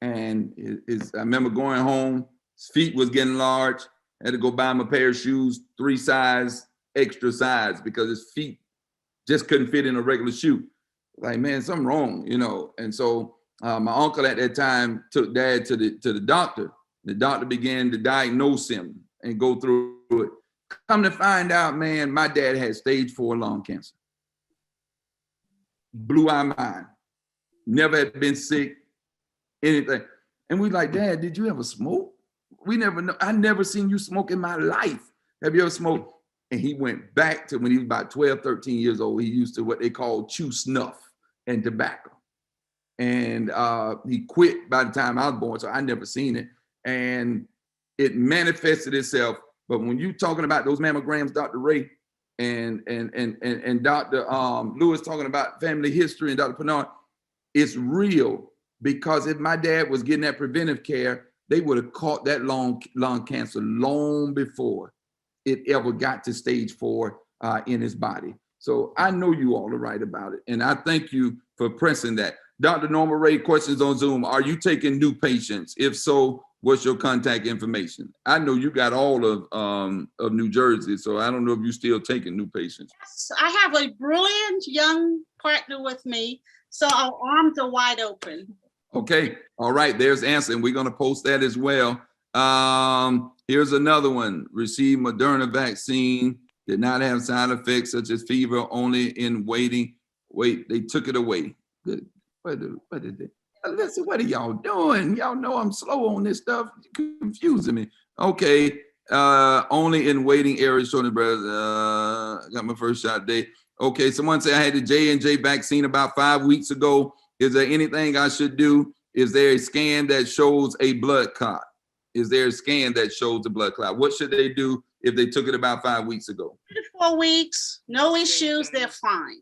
S2: And I remember going home, his feet was getting large. I had to go buy him a pair of shoes, 3 size, extra size, because his feet just couldn't fit in a regular shoe. Like, man, something wrong, you know? And so my uncle at that time took dad to the doctor. The doctor began to diagnose him and go through it. Come to find out, man, my dad had stage 4 lung cancer. Blew our mind. Never had been sick, anything. And we like, Dad, did you ever smoke? We never know. I never seen you smoke in my life. Have you ever smoked? And he went back to when he was about 12, 13 years old. He used to what they call chew snuff and tobacco. And he quit by the time I was born, so I never seen it. And it manifested itself. But when you talking about those mammograms, Dr. Ray, and Dr. Lewis talking about family history, and Dr. Pennard, it's real, because if my dad was getting that preventive care, they would have caught that lung cancer long before it ever got to stage 4 in his body. So I know you all are right about it. And I thank you for pressing that. Dr. Norma Ray, questions on Zoom. Are you taking new patients? If so, what's your contact information? I know you got all of New Jersey, so I don't know if you're still taking new patients.
S5: Yes, I have a brilliant young partner with me, so our arms are wide open.
S2: Okay, all right, there's the answer, and we're gonna post that as well. Here's another one. Received Moderna vaccine, did not have side effects such as fever, only in waiting. Wait, they took it away. Good. What did they? Listen, what are y'all doing? Y'all know I'm slow on this stuff. You're confusing me. Okay, only in waiting areas, shortness of breath. Got my first shot today. Okay, someone said I had the J&J vaccine about 5 weeks ago. Is there anything I should do? Is there a scan that shows a blood clot? Is there a scan that shows a blood clot? What should they do if they took it about 5 weeks ago?
S5: 4 weeks, no issues, they're fine.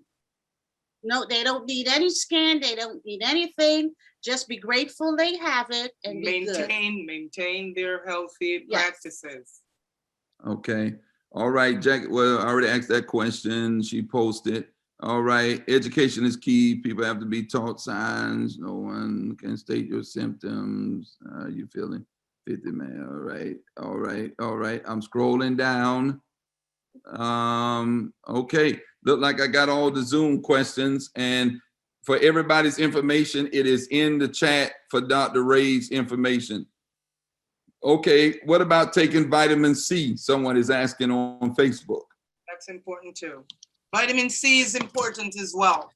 S5: No, they don't need any scan, they don't need anything. Just be grateful they have it and be good.
S7: Maintain their healthy
S5: Yes.
S7: practices.
S2: Okay. All right, Jack. Well, I already asked that question. She posted. All right. Education is key. People have to be taught signs. No one can state your symptoms. You feeling 50, man? All right. All right. All right. I'm scrolling down. Okay. Look like I got all the Zoom questions, and for everybody's information, it is in the chat for Dr. Ray's information. Okay, what about taking vitamin C? Someone is asking on Facebook.
S7: That's important too. Vitamin C is important as well.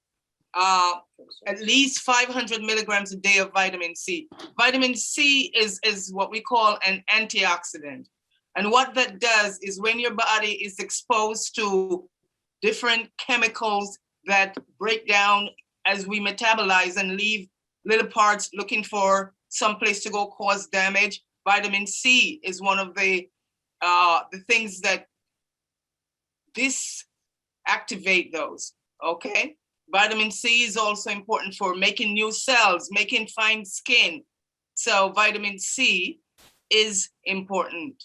S7: At least 500 milligrams a day of vitamin C. Vitamin C is what we call an antioxidant. And what that does is when your body is exposed to different chemicals that break down as we metabolize and leave little parts looking for some place to go cause damage, vitamin C is one of the things that disactivate those, okay? Vitamin C is also important for making new cells, making fine skin. So vitamin C is important.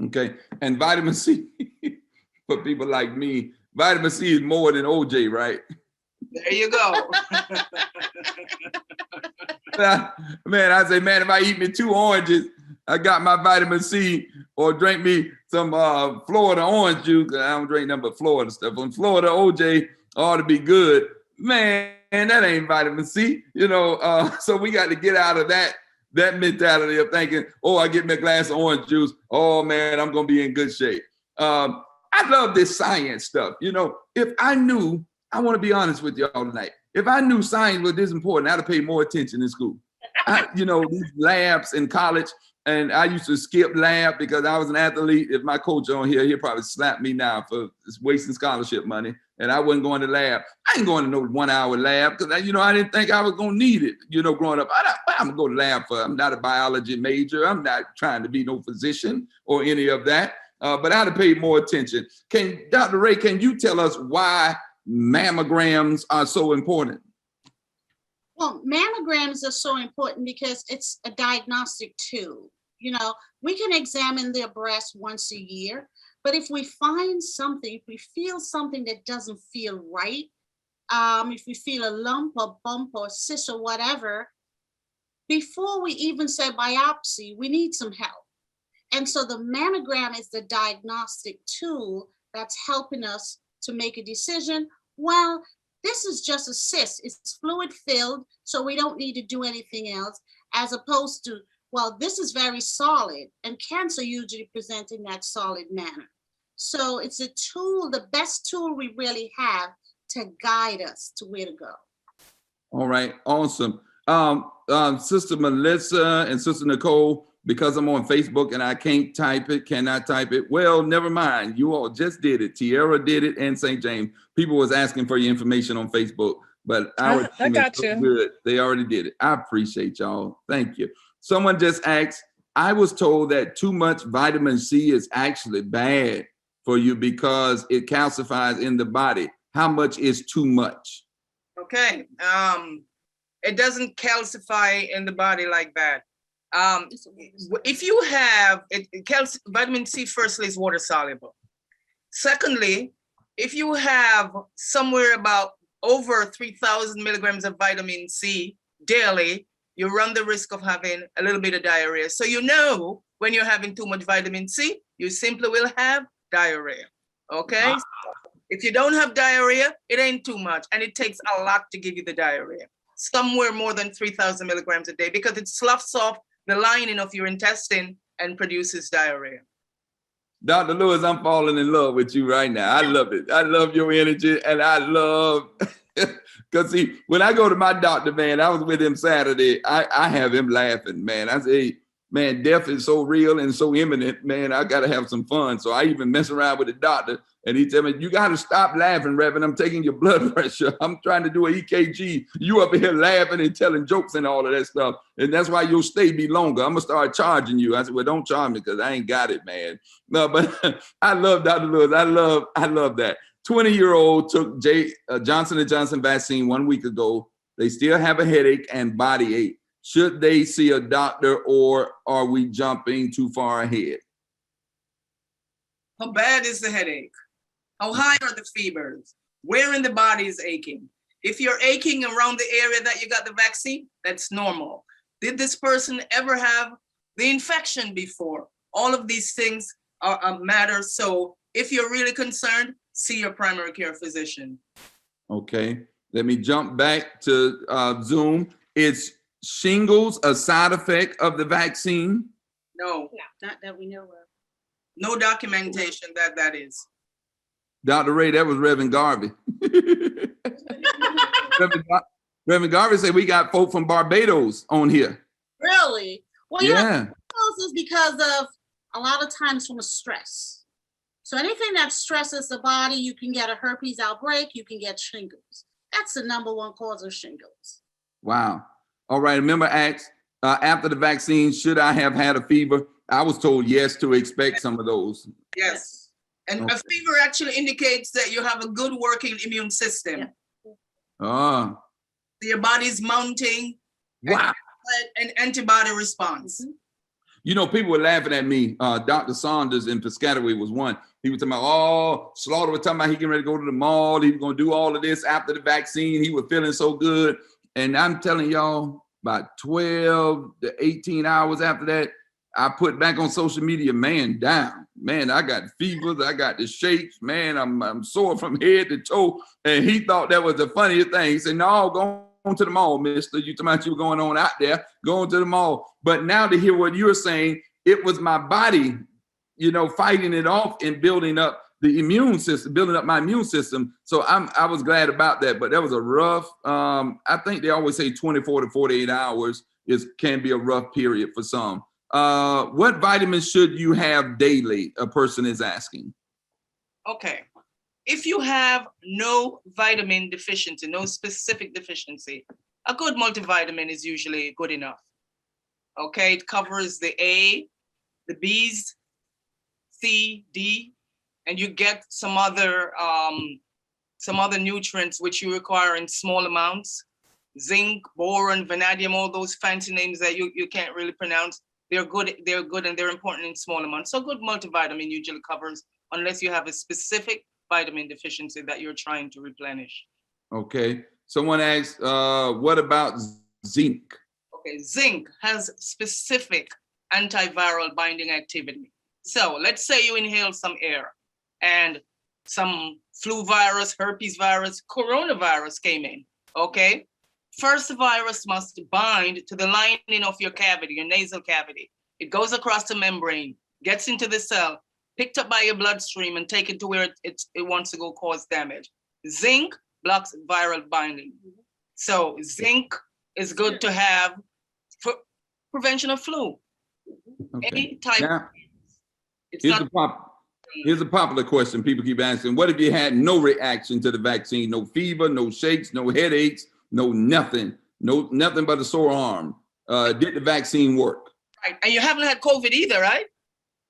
S2: Okay, and vitamin C, for people like me, vitamin C is more than OJ, right?
S7: There you go.
S2: Man, I say, man, if I eat me 2 oranges, I got my vitamin C, or drink me some Florida orange juice. I don't drink nothing but Florida stuff. On Florida OJ ought to be good. Man, that ain't vitamin C, you know. So we got to get out of that mentality of thinking, oh, I get me a glass of orange juice. Oh man, I'm gonna be in good shape. I love this science stuff. You know, if I knew, I want to be honest with y'all tonight. If I knew science was this important, I'd have paid more attention in school. You know, these labs in college, and I used to skip lab because I was an athlete. If my coach on here, he'll probably slap me now for wasting scholarship money. and I wasn't going to lab. I ain't going to no 1 hour lab because I didn't think I was going to need it, growing up. I'm going to go to lab I'm not a biology major. I'm not trying to be no physician or any of that, but I'd have paid more attention. Dr. Ray, can you tell us why mammograms are so important?
S5: Well, mammograms are so important because it's a diagnostic tool. We can examine their breast once a year, but if we find something, if we feel something that doesn't feel right, if we feel a lump or bump or cyst or whatever, before we even say biopsy, we need some help. And so the mammogram is the diagnostic tool that's helping us to make a decision. Well, this is just a cyst. It's fluid filled, so we don't need to do anything else, as opposed to, well, this is very solid, and cancer usually presents in that solid manner. So it's a tool, the best tool we really have to guide us to where to go.
S2: All right, awesome. Sister Melissa and Sister Nicole, because I'm on Facebook and I cannot type it. Well, never mind. You all just did it. Tierra did it and St. James. People was asking for your information on Facebook, but our
S8: I got you.
S2: good. They already did it. I appreciate y'all. Thank you. Someone just asked, I was told that too much vitamin C is actually bad for you because it calcifies in the body. How much is too much?
S7: Okay. It doesn't calcify in the body like that. If you have vitamin C, firstly, is water soluble. Secondly, if you have somewhere about over 3,000 milligrams of vitamin C daily, you run the risk of having a little bit of diarrhea. So when you're having too much vitamin C, you simply will have diarrhea. Okay. Wow. If you don't have diarrhea, it ain't too much, and it takes a lot to give you the diarrhea. Somewhere more than 3,000 milligrams a day, because it sloughs off the lining of your intestine and produces diarrhea.
S2: Dr. Lewis, I'm falling in love with you right now. I love it. I love your energy, and I love, because see, when I go to my doctor, man, I was with him Saturday, I have him laughing, man. I say, man, death is so real and so imminent, man, I got to have some fun. So I even mess around with the doctor, and he tell me, you got to stop laughing, Reverend. I'm taking your blood pressure. I'm trying to do an EKG. You up here laughing and telling jokes and all of that stuff. And that's why your stay be longer. I'm going to start charging you. I said, well, don't charge me because I ain't got it, man. No, but I love Dr. Lewis. I love that. 20-year-old took Johnson & Johnson vaccine 1 week ago. They still have a headache and body ache. Should they see a doctor, or are we jumping too far ahead?
S7: How bad is the headache? How high are the fevers? Where in the body is aching? If you're aching around the area that you got the vaccine, that's normal. Did this person ever have the infection before? All of these things matter. So if you're really concerned, see your primary care physician. Okay,
S2: let me jump back to Zoom. Is shingles a side effect of the vaccine?
S7: No,
S5: not that we know of.
S7: No documentation that is.
S2: Dr. Ray, that was Reverend Garvey. Reverend Garvey said we got folk from Barbados on here.
S5: Really? Well,
S2: yeah.
S5: This is because of a lot of times from stress. So anything that stresses the body, you can get a herpes outbreak, you can get shingles. That's the #1 cause of shingles.
S2: Wow. All right. Remember, asked after the vaccine, should I have had a fever? I was told yes, to expect some of those.
S7: Yes. And okay. A fever actually indicates that you have a good working immune system.
S2: Yeah.
S7: Your body's mounting an antibody response.
S2: People were laughing at me. Dr. Saunders in Piscataway was one. He was talking about, Slaughter was talking about he getting ready to go to the mall. He was going to do all of this after the vaccine. He was feeling so good. And I'm telling y'all, about 12 to 18 hours after that, I put back on social media, man, down. Man, I got fevers, I got the shakes, man, I'm sore from head to toe. And he thought that was the funniest thing. He said, no, go on to the mall, mister. You talking about you were going on out there, going to the mall. But now to hear what you're saying, it was my body, fighting it off and building up the immune system, building up my immune system. So I was glad about that, but that was a rough, I think they always say 24 to 48 hours can be a rough period for some. What vitamins should you have daily? A person is asking.
S7: Okay. if you have no vitamin deficiency, no specific deficiency, a good multivitamin is usually good enough. Okay, it covers the A, the B's, C, D, and you get some other nutrients which you require in small amounts. Zinc, boron, vanadium, all those fancy names that you can't really pronounce. They're good and they're important in small amounts. So good multivitamin usually covers, unless you have a specific vitamin deficiency that you're trying to replenish.
S2: Okay. Someone asked, what about zinc?
S7: Okay, zinc has specific antiviral binding activity. So let's say you inhale some air and some flu virus, herpes virus, coronavirus came in, okay? First, the virus must bind to the lining of your cavity, your nasal cavity. It goes across the membrane, gets into the cell, picked up by your bloodstream and taken to where it wants to go cause damage. Zinc blocks viral binding. So zinc is good to have for prevention of flu.
S2: Okay.
S7: Any type.
S2: Now,
S7: It's
S2: here's
S7: not.
S2: Here's a popular question people keep asking. What if you had no reaction to the vaccine? No fever, no shakes, no headaches, no nothing but a sore arm. Did the vaccine work?
S7: Right, and you haven't had COVID either, right?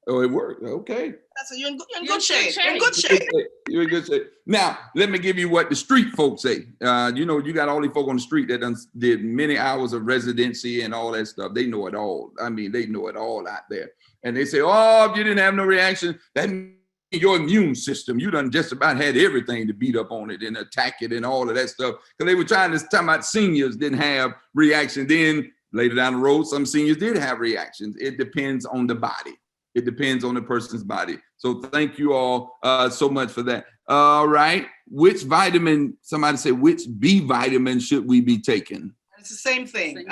S2: Oh, it worked. Okay.
S7: So you're in good shape. You're in good shape.
S2: You're in good shape. Now, let me give you what the street folks say. You know, you got all these folk on the street that did many hours of residency and all that stuff. They know it all. I mean, they know it all out there. And they say, oh, if you didn't have no reaction, that means your immune system, you done just about had everything to beat up on it and attack it and all of that stuff. Because they were trying to talk about seniors didn't have reaction. Then later down the road, some seniors did have reactions. It depends on the body. It depends on the person's body. So thank you all so much for that. All right. Which vitamin, somebody say, which B vitamin should we be taking?
S7: It's the same thing.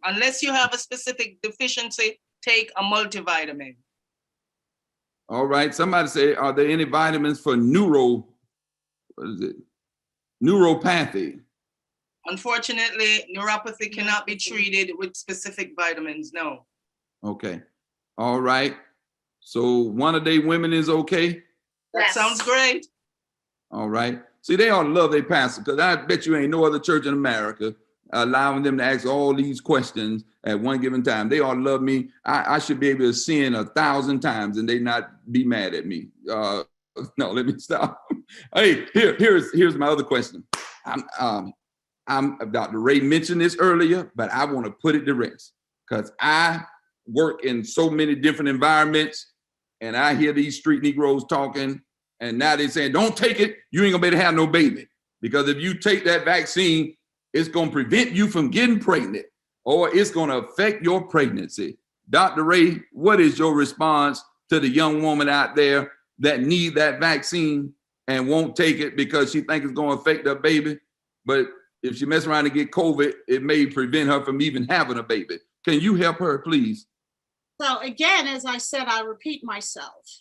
S7: Unless you have a specific deficiency, take a multivitamin.
S2: All right. Somebody say, are there any vitamins for neuropathy?
S7: Unfortunately, neuropathy cannot be treated with specific vitamins, no.
S2: Okay. All right. So one a day women is okay?
S7: That sounds great.
S2: All right. See, they ought to love their pastor, because I bet you ain't no other church in America allowing them to ask all these questions at one given time. They ought to love me. I should be able to sin 1,000 times and they not be mad at me. No, let me stop. Hey, here's my other question. Dr. Ray mentioned this earlier, but I want to put it to rest, because I work in so many different environments and I hear these street Negroes talking, and now they're saying, don't take it. You ain't gonna be able to have no baby, because if you take that vaccine, it's going to prevent you from getting pregnant, or it's going to affect your pregnancy. Dr. Ray, what is your response to the young woman out there that need that vaccine and won't take it because she thinks it's going to affect her baby? But if she mess around and get COVID, it may prevent her from even having a baby. Can you help her, please?
S5: So again, as I said, I repeat myself.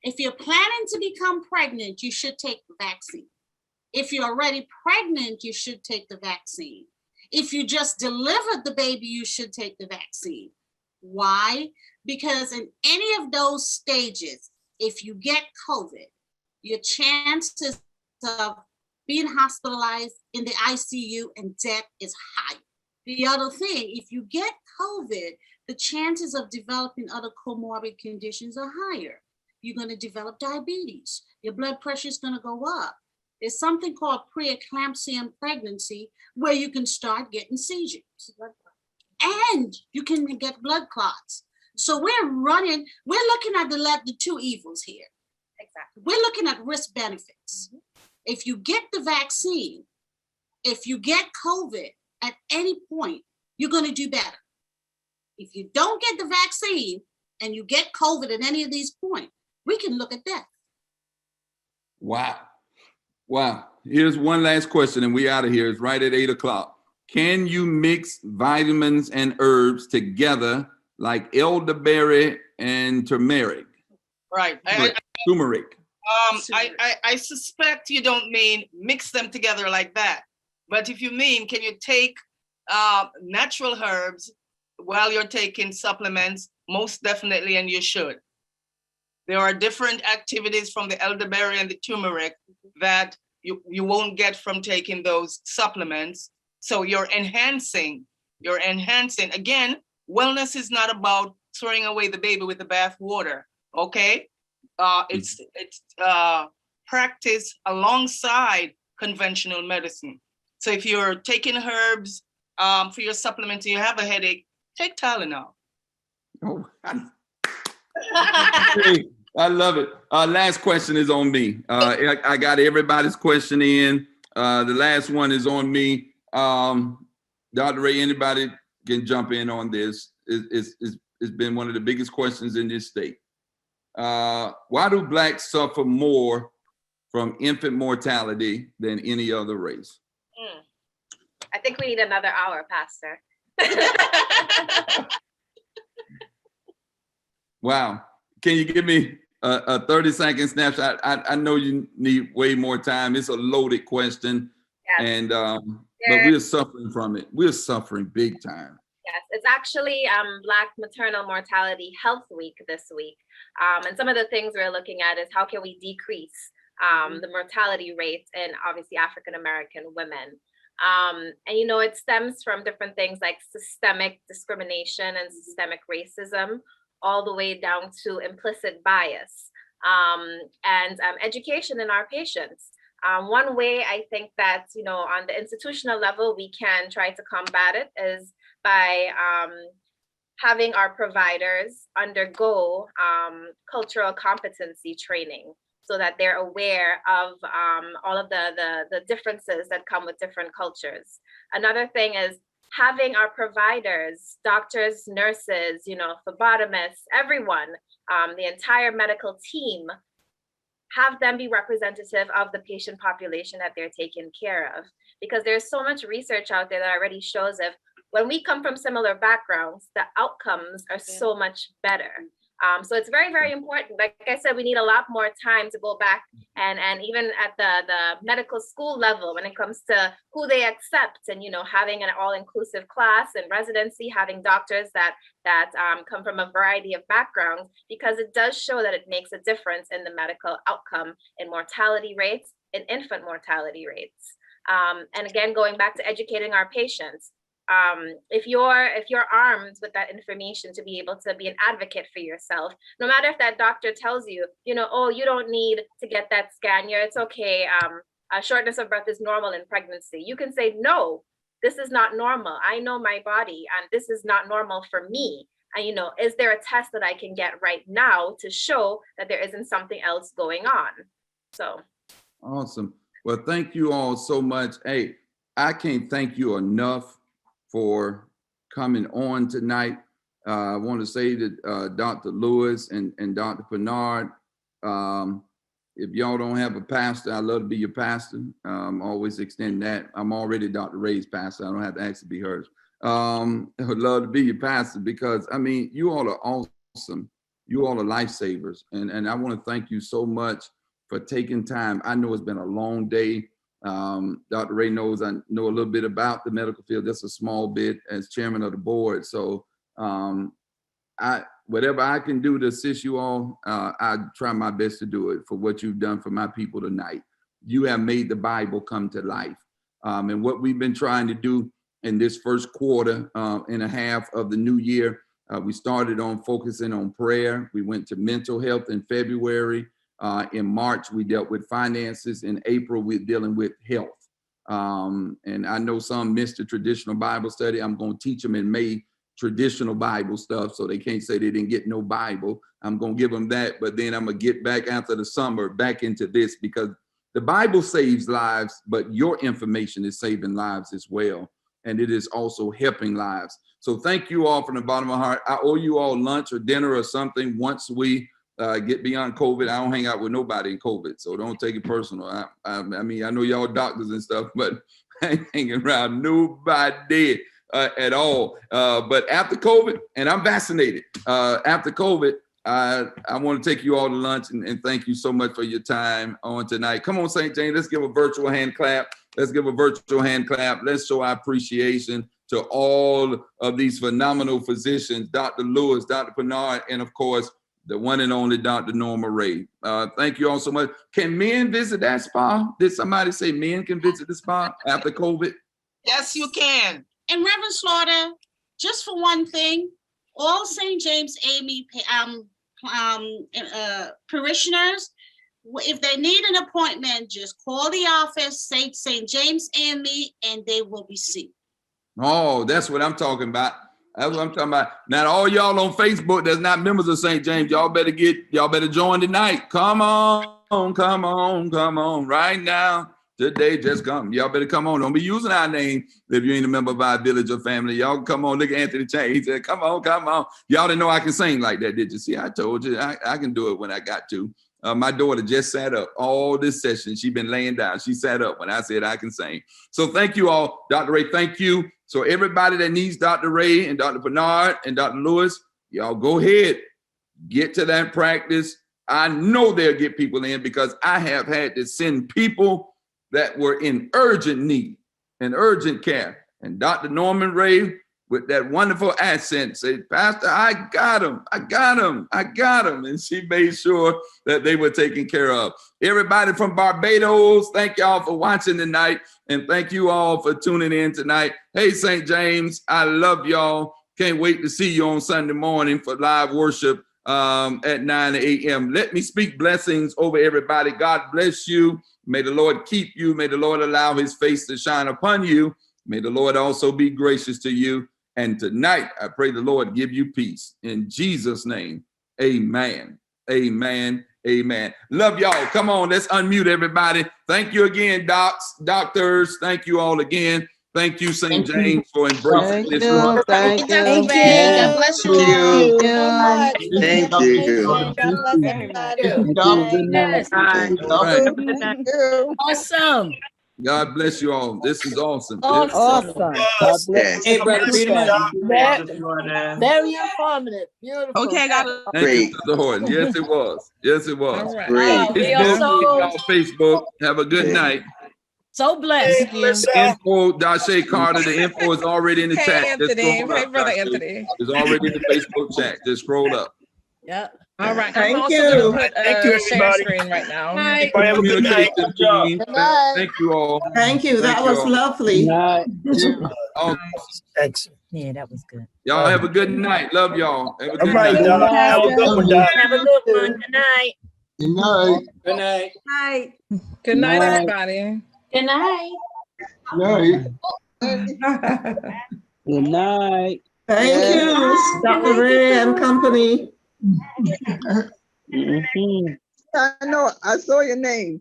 S5: If you're planning to become pregnant, you should take the vaccine. If you're already pregnant, you should take the vaccine. If you just delivered the baby, you should take the vaccine. Why? Because in any of those stages, if you get COVID, your chances of being hospitalized in the ICU and death is high. The other thing, if you get COVID, the chances of developing other comorbid conditions are higher. You're going to develop diabetes. Your blood pressure is going to go up. There's something called preeclampsia in pregnancy, where you can start getting seizures. And you can get blood clots. So we're looking at the two evils here. Exactly. We're looking at risk benefits. If you get the vaccine, if you get COVID at any point, you're going to do better. If you don't get the vaccine and you get COVID at any of these points, we can look at death.
S2: Wow. Here's one last question and we out of here. It's right at 8 o'clock. Can you mix vitamins and herbs together like elderberry and turmeric?
S7: Right.
S2: Turmeric.
S7: I suspect you don't mean mix them together like that. But if you mean, can you take natural herbs while you're taking supplements? Most definitely, and you should. There are different activities from the elderberry and the turmeric that you won't get from taking those supplements. So you're enhancing. Again, wellness is not about throwing away the baby with the bath water, okay? It's practice alongside conventional medicine. So if you're taking herbs for your supplement and you have a headache, take Tylenol.
S2: Oh, I love it. Last question is on me. I got everybody's question in. The last one is on me. Dr. Ray, anybody can jump in on this. It's been one of the biggest questions in this state. Why do Blacks suffer more from infant mortality than any other race?
S6: I think we need another hour, Pastor.
S2: Wow. Can you give me a 30-second snapshot? I know you need way more time. It's a loaded question.
S6: Yes.
S2: And but we're suffering from it. We're suffering big time.
S6: Yes, it's actually Black Maternal Mortality Health Week this week. And some of the things we're looking at is how can we decrease the mortality rates in obviously African-American women. And, you know, it stems from different things like systemic discrimination and systemic racism, all the way down to implicit bias and education in our patients. One way I think that, you know, on the institutional level, we can try to combat it is by having our providers undergo cultural competency training so that they're aware of all of the differences that come with different cultures. Another thing is having our providers, doctors, nurses, you know, phlebotomists, everyone, the entire medical team, have them be representative of the patient population that they're taking care of. Because there's so much research out there that already shows if when we come from similar backgrounds, the outcomes are so much better. So it's very, very important. Like I said, we need a lot more time to go back and even at the medical school level when it comes to who they accept and, you know, having an all-inclusive class and residency, having doctors that come from a variety of backgrounds, because it does show that it makes a difference in the medical outcome in mortality rates, in infant mortality rates. And again, going back to educating our patients, if you're armed with that information to be able to be an advocate for yourself, no matter if that doctor tells you, you know, oh, you don't need to get that scan, it's okay, shortness of breath is normal in pregnancy. You can say, no, this is not normal. I know my body and this is not normal for me. And, you know, is there a test that I can get right now to show that there isn't something else going on? So.
S2: Awesome. Well, thank you all so much. Hey, I can't thank you enough for coming on tonight. I want to say that Dr. Lewis and Dr. Bernard, if y'all don't have a pastor, I'd love to be your pastor. Always extend that. I'm already Dr. Ray's pastor. I don't have to actually be hers. I would love to be your pastor because, I mean, you all are awesome. You all are lifesavers. And I want to thank you so much for taking time. I know it's been a long day. Dr. Ray knows I know a little bit about the medical field, just a small bit as chairman of the board. So whatever I can do to assist you all, I try my best to do it for what you've done for my people tonight. You have made the Bible come to life. And what we've been trying to do in this first quarter and a half of the new year, we started on focusing on prayer. We went to mental health in February. In March, we dealt with finances. In April, we're dealing with health. And I know some missed the traditional Bible study. I'm going to teach them in May traditional Bible stuff so they can't say they didn't get no Bible. I'm going to give them that, but then I'm going to get back after the summer back into this because the Bible saves lives, but your information is saving lives as well. And it is also helping lives. So thank you all from the bottom of my heart. I owe you all lunch or dinner or something once we get beyond COVID. I don't hang out with nobody in COVID, so don't take it personal. I mean, I know y'all doctors and stuff, but I ain't hanging around nobody at all. But after COVID, and I'm vaccinated, after COVID, I want to take you all to lunch and thank you so much for your time on tonight. Come on, St. James, let's give a virtual hand clap. Let's give a virtual hand clap. Let's show our appreciation to all of these phenomenal physicians, Dr. Lewis, Dr. Bernard, and of course, the one and only Dr. Norma Ray. Thank you all so much. Can men visit that spa? Did somebody say men can visit the spa after COVID?
S7: Yes, you can.
S5: And Reverend Slaughter, just for one thing, all St. James AME parishioners, if they need an appointment, just call the office, say St. James AME, and they will be seen.
S2: Oh, that's what I'm talking about. That's what I'm talking about. Now, all y'all on Facebook that's not members of St. James, y'all better join tonight. Come on right now. Today, just come. Y'all better come on. Don't be using our name if you ain't a member of our village or family. Y'all come on. Look at Anthony Chang. He said, come on. Y'all didn't know I can sing like that, did you? See, I told you I can do it when I got to. My daughter just sat up all this session. She's been laying down. She sat up when I said I can sing. So thank you all. Dr. Ray, thank you. So everybody that needs Dr. Ray and Dr. Bernard and Dr. Lewis, y'all go ahead. Get to that practice. I know they'll get people in because I have had to send people that were in urgent need and urgent care. And Dr. Norman Ray, with that wonderful accent, said, Pastor, I got him. And she made sure that they were taken care of. Everybody from Barbados, thank y'all for watching tonight. And thank you all for tuning in tonight. Hey, St. James, I love y'all. Can't wait to see you on Sunday morning for live worship at 9 a.m. Let me speak blessings over everybody. God bless you. May the Lord keep you. May the Lord allow his face to shine upon you. May the Lord also be gracious to you. And tonight, I pray the Lord give you peace. In Jesus' name, amen. Amen. Amen. Love y'all. Come on, let's unmute everybody. Thank you again, doctors. Thank you all again. Thank you, St. James, for embracing this room.
S8: Thank you.
S6: Thank you. God bless you all.
S8: Thank you.
S3: God bless everybody.
S8: Good night.
S2: All right.
S9: Awesome.
S2: God bless you all. This is awesome.
S9: Awesome.
S8: God bless.
S9: Hey, Brother Freeman.
S7: Very
S9: Very informative. Beautiful.
S7: Okay, God.
S2: Thank you, Mr. Horton. Yes, it was. Yes, it was.
S9: All right.
S8: Great.
S9: We are
S2: Facebook. Have a good night.
S9: so blessed.
S2: Info, Dashe Carter. The info is already in the chat. Just
S10: Anthony.
S2: scroll
S10: Hey,
S2: up,
S10: Brother
S2: Dashe.
S10: Anthony.
S2: It's already in the Facebook chat. Just scroll up.
S9: Yep.
S10: All right.
S7: Thank
S10: I'm also
S7: you.
S10: going to put
S11: Thank you,
S10: share
S11: everybody.
S10: screen right now.
S9: Bye.
S11: Have a good night.
S2: Communication
S11: Good job.
S2: team.
S9: Good night.
S2: Thank you all.
S7: Thank you. That
S2: Thank you
S7: was
S2: all.
S7: lovely.
S2: All-
S11: Thanks.
S3: Yeah, that was good.
S2: Y'all have a good night. Love y'all. Have a
S11: All
S2: good
S11: right,
S2: night.
S11: Doc. Have a good one, Doc.
S9: Have a good one. Good night.
S1: Good night.
S11: Good night.
S9: Night.
S10: Good night, everybody.
S6: Good night.
S1: Night.
S8: Good night.
S7: Thank you, Dr. Ray and company.
S12: I know. I saw your name.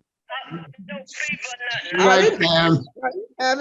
S1: Good night, Pam.
S12: Have